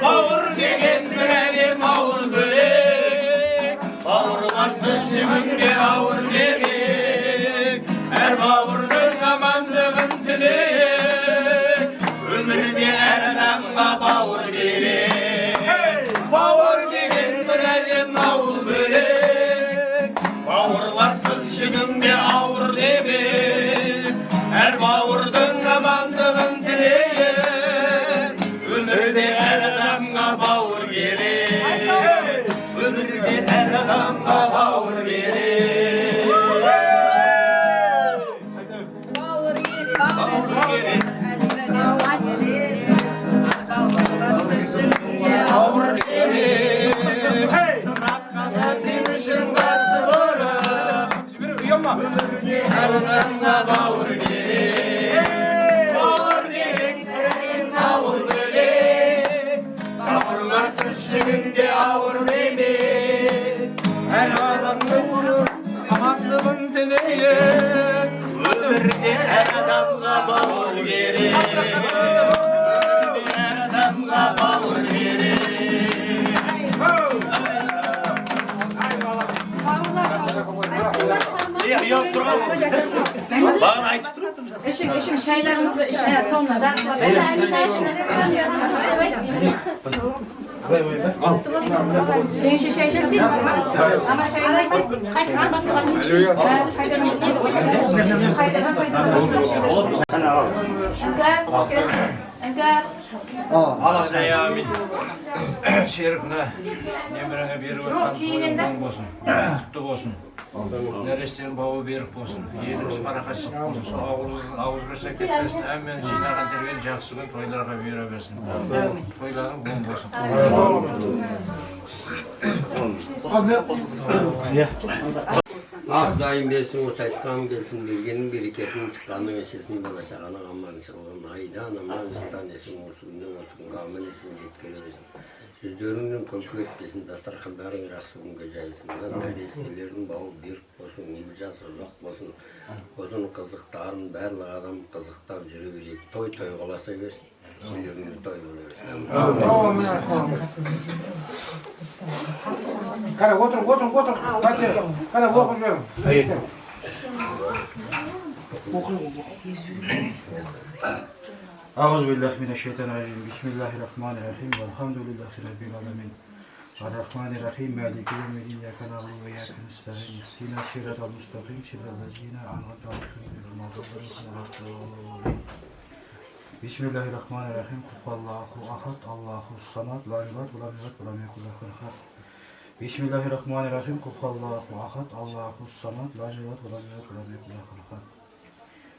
Бауыр деген бір әлем ауыр бөлек, бауырларсыз жеміңге ауыр демек. Әр бауырдың амандығын тілек, өмірде әр адамға бауыр керек. Бауыр деген бір әлем ауыр бөлек, бауырларсыз жеміңге ауыр демек. Әр бауырдың амандығын тілек, өмірде әр адамға бауыр керек. Өмірде әр адамға бауыр керек. Бауыр керек, бауыр керек. Ауыр демек, сынаққа да сен үшін қарсы бұрып, өмірде әр адамға бауыр керек. Бауыр керек, ауыр бөлек, бауырларсыз жігінде ауыр демек. Әр адамның амандығын тілейік, өмірде әр адамға бауыр керек. Өмірде әр адамға бауыр керек. Yok dur. Bana aytıp duruyordum. Eşim çaylarımızı tonla. Ama Allah ya amin. Şerifine, nemrene berip atkan toyun bolsun. Kutlu bolsun. Neresterin bağı berip bolsun. Yerimiz barakatçılık bolsun. Şu ağız verse ketmesin. Hemen jinagan tergen jakсы gün toylarga bere bersin. Toyların bon bolsun. Ah daim bersin, o aytkan gelsin, bilgenin bereketini çıkanın eşesini bala şağana aman şağana aydan aman şıktan esin olsun, gaman esin yetkelemesin. Sözlerinden kölkü etmesin, dastarkanların raksuğun gecayısın. Nerestelerin bağı bir olsun, imca sozak olsun. Olsun kızıktarın bәрli adam kızıktar жүрü bilek. Toy qalasa versin. Sözlerinde toy versin. Kara otur. Kara oku diyorum. Euzubillahimineşşeytanirracim. Bismillahirrahmanirrahim. Velhamdülillahi Rabbil alemin. Ar-Rahmanir-Rahim. Maliki yevmiddin. İyyake na'budu ve iyyake nestaîn. İhdinas sıratal mustakîm. Sıratal-lezîne en'amte aleyhim ghayril mağdûbi aleyhim ve lad-dâllîn. Bismillahirrahmanirrahim. Huvallahu ahad. Allahus samad. Lam yelid ve lam yulad ve lam yekul lehu kufuven ahad. Bismillahirrahmanirrahim. Huvallahu ahad. Allahus samad. Lam yelid ve lam yulad ve lam yekul lehu kufuven ahad.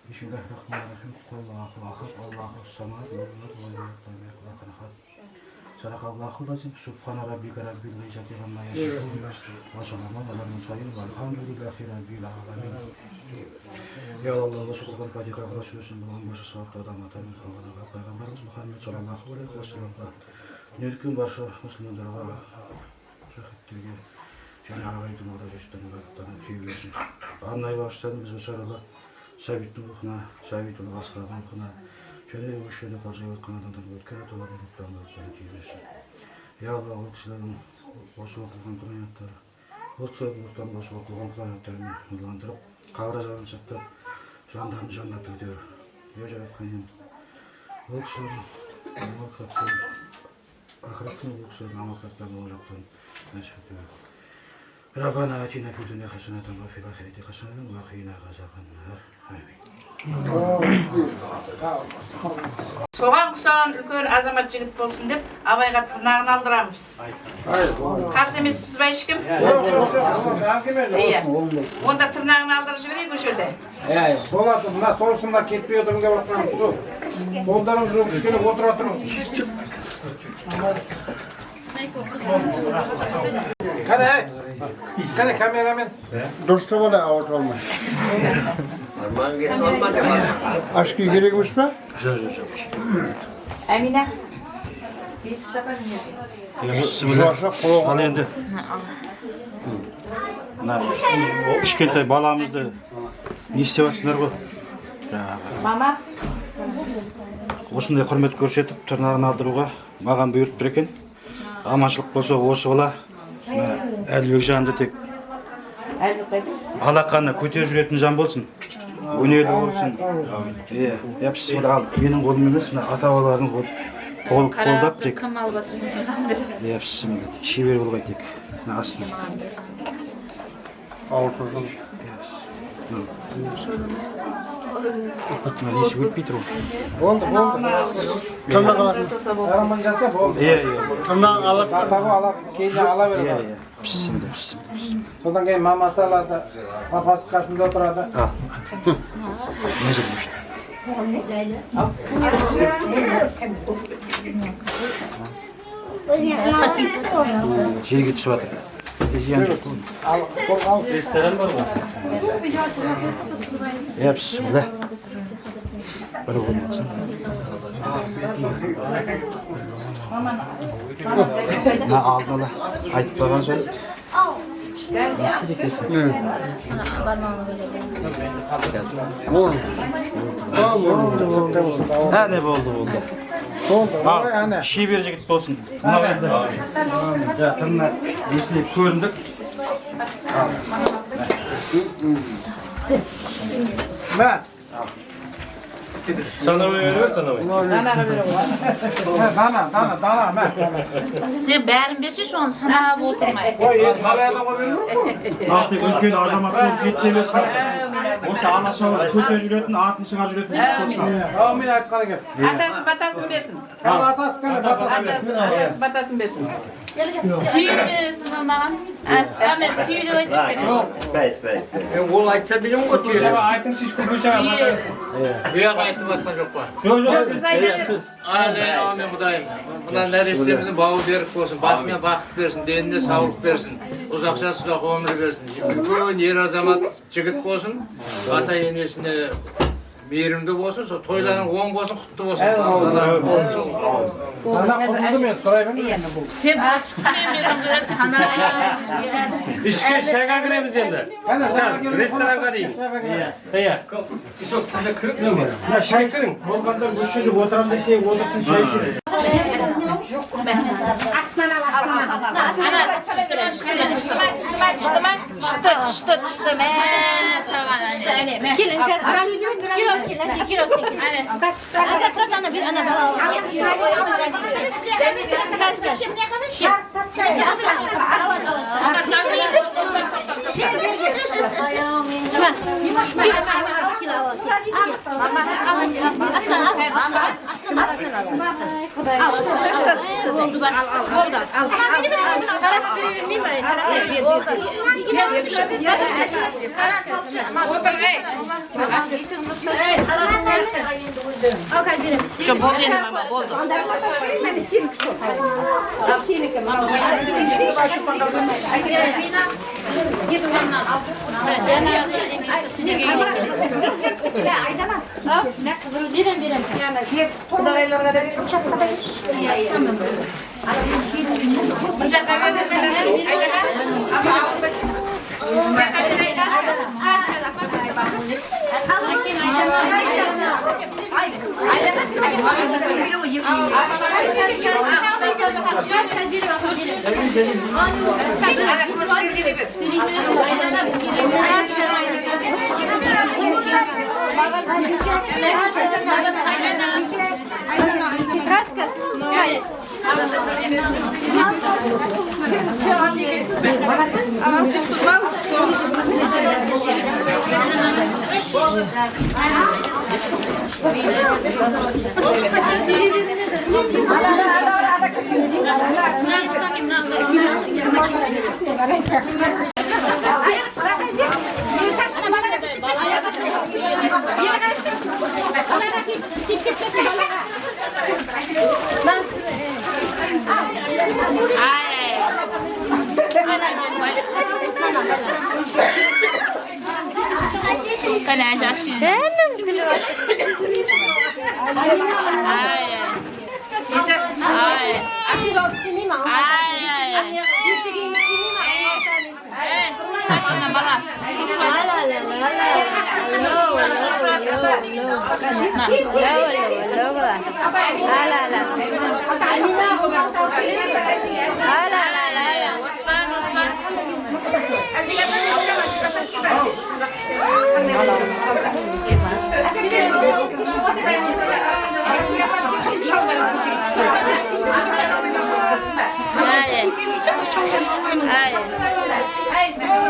Bismillahirrahmanirrahim. Huvallahu ahad. Allahus samad. Lam yelid ve lam yulad ve lam yekul lehu kufuven ahad. Sadakallahul azim. Subhane rabbike rabbil izzati amma yasifun. Ve selamun alel murselin. Velhamdülillahi rabbil alamin. Ya Allah, Resulullah Fatiha Resulü'nün bulan başı sağlıklı adam atanın kavgana Peygamberimiz Muhammed sallallahu aleyhi ve sellem. Nürkün başı Müslümanlara şahitliğe Cenab-ı Hakk'ın orada geçtiğini vakitlerini tüyüyorsun. Anlayı başladığımız biz mesela Sabit'in ruhuna, Sabit'in ashabının ruhuna şöyle bu şöyle fazla yol kanadından ötkene dolanı ruhlarını tüyüyorsun. Ya Allah, o kişilerin o soğukluğun kınayatları, o soğukluğun o soğukluğun kınayatlarını nurlandırıp kavra canını çaktırıp jandarını jannata diyor. Yüce Kıyım. O kişilerin muvaffakların, ahiretini o kişilerin muvaffaklarını olacaklarını meşhur diyor. Rabbana atina fid dunya haseneten ve fil ahireti haseneten ve qina azabannar. Amin. Soğan kusan ülkör azamat jigit bolsun dep abайга tırnağın aldıramız. Karşı emesmiz bay ешкім? Onda tırnağını aldırıp жиберейік öşölde. Болады, мына солшымда кетпей отырып келіп жатқан су. Қолдарың жоқ, кішкене отыра тұрың. Қане камерамен. Дұрыс бола ауыртып алмай. Armağan geçsin olmadı mı? Aşkı gerekmiş mi? Әмина. Бесік тапан Ал енді. Мына кішкентай баламызды не істеп жатсыңдар ғой? Мама. Осындай құрмет көрсетіп тырнағын алдыруға маған бұйырып тұр екен. Аманшылық болса осы бала Әлібек жанды тек алақаны көтеріп жүретін жан болсын. Өнерлі болсын. Ал менің қолым емес, ата-бабалардың қолдап тек. Шебер болғай тек. Астына. Ауыртырдың. Несі өтпей тұр. Болды. Тырнақ алатын. Арман жаса болды. Тырнақ алып. Тағы алып, кейінен ала береді. Содан кейін мамасы алады, папасы қасында отырады. Ne жүрмüştü? Жерге түсіп жатыр. Зиян жоқ. Ресторан бар ғой. Bismillah. Bir olmasın. Ne aldın la? Ayıp baban söyle. Nasıl dikesin? Ha ne oldu? Al, şey verecek olsun. Buna verdi. Ya tırnak nesine göründük. Ben. Sana veriyor sana mı? Dana ben. Sen bärin beşi şonu sanap oturmay. Oy, balaya da veriyor mu? Artık ülkenin azamatının жетсемesi. Осы анашалар көте жүретін, атын шыға жүретін жігіт болсын. Amin aytqana gelsin. Atası batasın versin. Atası kana batası. Atası batasın versin. Tüyünü verirsin bana. Ahmet tüyünü ötüşmedim. Ol aytsa bilim götürüyor. Aytın siz kuruşa Bu yağa aytып atқан жоқ па? Жоқ, Siz. Amin Құдайым. Мына нәрестеміздің бауы берік болсын, басына бақыт берсін, деніне саулық берсін, ұзақ жас ұзақ өмір берсін. Үлкен ер азамат жігіт болсын, ата енесіне мейірімді болсын, сол тойларың оң болсын, құтты болсын. Ana kuruldu men sorayım. Sen açıksın emirim göre sanaya. İşke şaka giremiz endi. Restoranға дейін. Иә. Жоқ, қандай кіріп нөмір. Мына шай кірің. Болғандар көшеде отырам десе, отырсын шай ішеді. Oldu bak. Oldu. Taraf verelim mi? Otur hey. Al kalbim. Çok oldu yani baba, oldu. Birim. Kudaylarga da bir uçak kadaymış.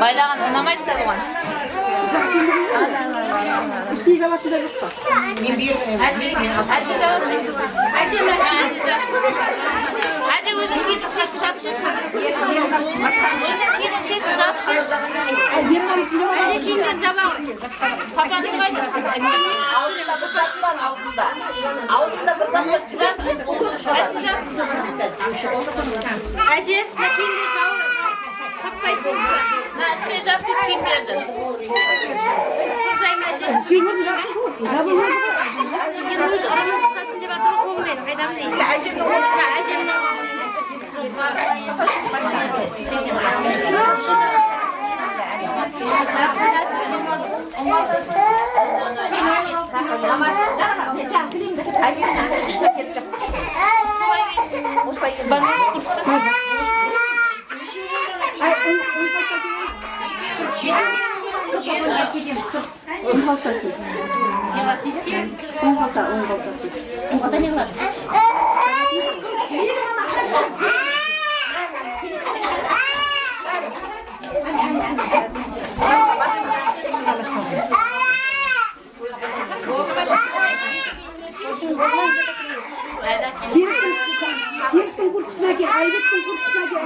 Bayrağın onamaydı da bu an. Hadi özün ki çok sapsın. Özün ki şey sapsın. Hadi kinden cevap. Papan ne var? Ağzında bırakmak istersin. Hadi kinden cevap. Kapkaysın. Ben size yaptık kim verdi? Yalnız aramızda satınca batırıp olmayın. Haydam değil. Acemle olursa acemle Kirpin kurtusuna gir, Aybet'in kurtusuna gir.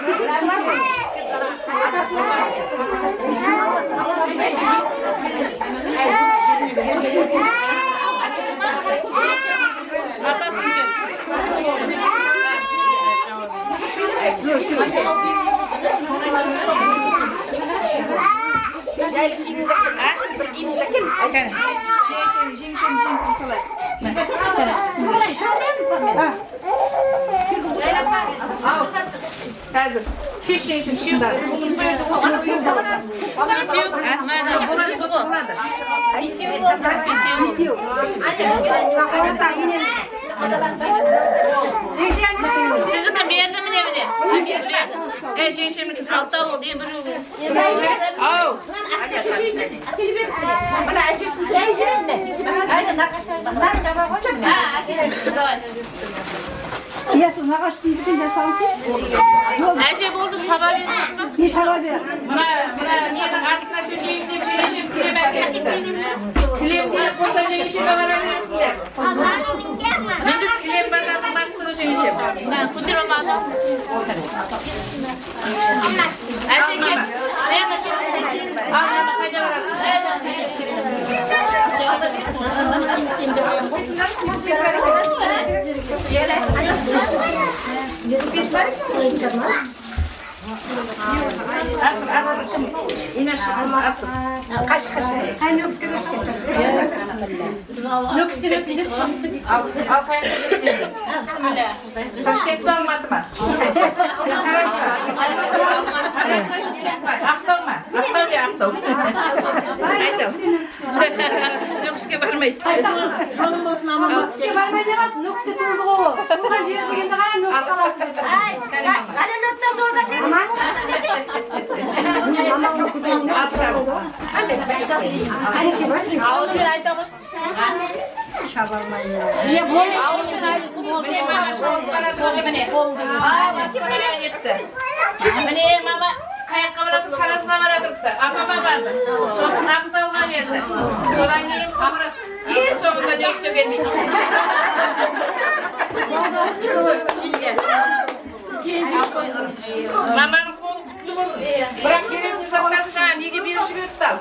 Sizi de bir yerde mi evine? Şimdi kız altta oldu diye böyle. Yasın ağaç değilsin de sanki. Her şey oldu, şaba vermiş mi? Bir şaba ver. Buna yerin aslında köşeğinde bir şey yaşayıp Kilem diye kosa şey işi babalarlasın der. Ben de kilem bazardan bastırı şey işi. Ben kudur olmadım. Erkek. Ben de şimdi. Ağlama kayda varasın. Taşkent'te olmadı mı? Aktal mı? Aktal diye aktal. Haydi. Nöksüge barmayın. Nöksüge barmayın ne var? Nöksüge durdu o. Buradan ciğer degende kaya nöksüge alasın. Ay, kalemottan sonra da dedim. Ağzı bir ayda bas. Niye böyle? Ağzı bir ayda bas. Hani mama kayak kavratıp karasına varadırdı. Ama vardı. Sosun aktağına geldi. Solan gelip kavra. İyi sonunda nöksü geldik. Mamanın kolu kutlu olsun. Bırak gelin kızaklar dışarı. Niye bir işi bir tutal.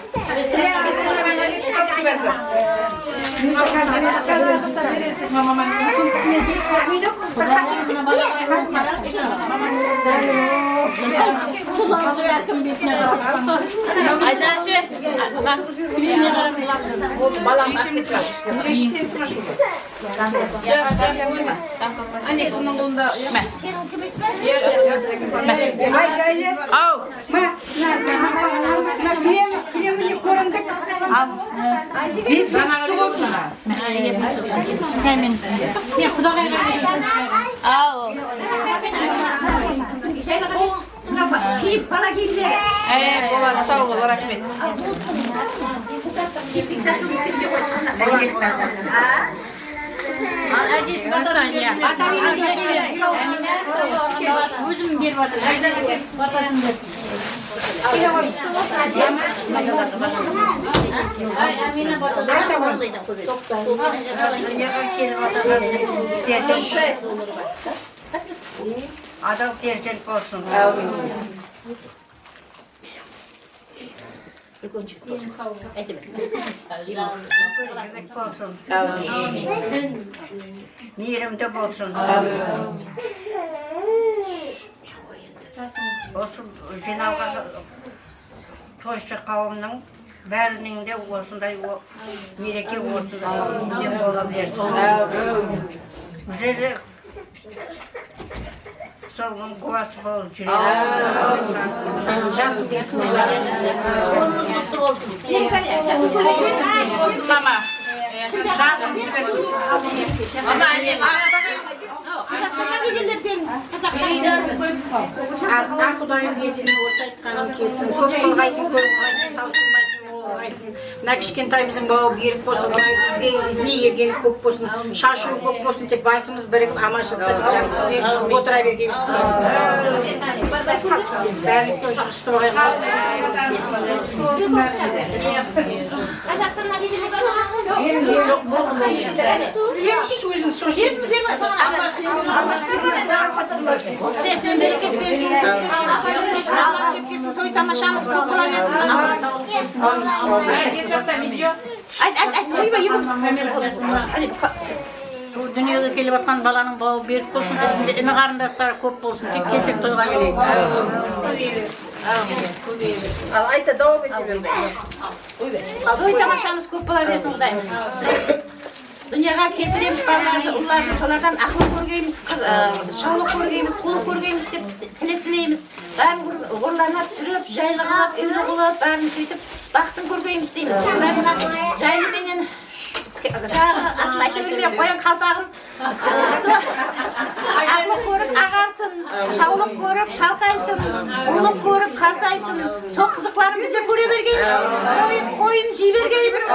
Sulandı verdim bitmeye. Aydan şey. Bak. Balam şimdi çeşitli şunu. Anne bunun kolunda yemez. Al. Na kremini korunduk. Biz tuttu olsun. Hemen. Ya kuda ver. Al. Bana giydi. Bolar sağ ol rahmet. Acısı bataran ya. Uzun bir var. Bataran bir. Ay Amine bataran oradaydı. Adam derken olsun. Mirimde bolsun. Olsun Cenab-ı toyçu kavminin bərinin de olsunday o mereke olsun. Dem olabilirsin. Güzel Solun kuvası bol Jası mama. Жасыңызды берсін. Ama annem Артынан Құдайым келсін, осы айтқаным келсін, көп болғайсың, таусылмайтын болғайсың. Мына кішкентайымыздың бауы берік болсын, бізге ізіне ергені көп болсын, шашу көп болсын, тек басымыз бірігіп аманшылықта жас күнде отыра бергенбіз. Бәрімізге жұғысты болғай той тамашамыз көп бола Bu dünyada kelip atkan balanın bağı berk bolsun, içinde imi qarindastары көп болсын, тек келсек тойға келейік. Ал айта давам ете той тамашамыз көп бола берсін Құдайым. Дүнияға келтіреміз балаларды, ұлларды, солардан ақыл көргейміз, шаулық көргейміз, құлық көргейміз деп тілек тілейміз. Бәрін ғұрланап, сүріп, жайлы қылып, үйлі қылып, бәрін сөйтіп, бақтын көргейміз дейміз. Бәріна жайлы менен жағы айта бермей қоян қалпағын ақыл көріп ағарсын, шаулық көріп шалқайсын, ұлық көріп қартайсын. Сол қызықларымызды көре бергейміз, қойын жей бергейміз.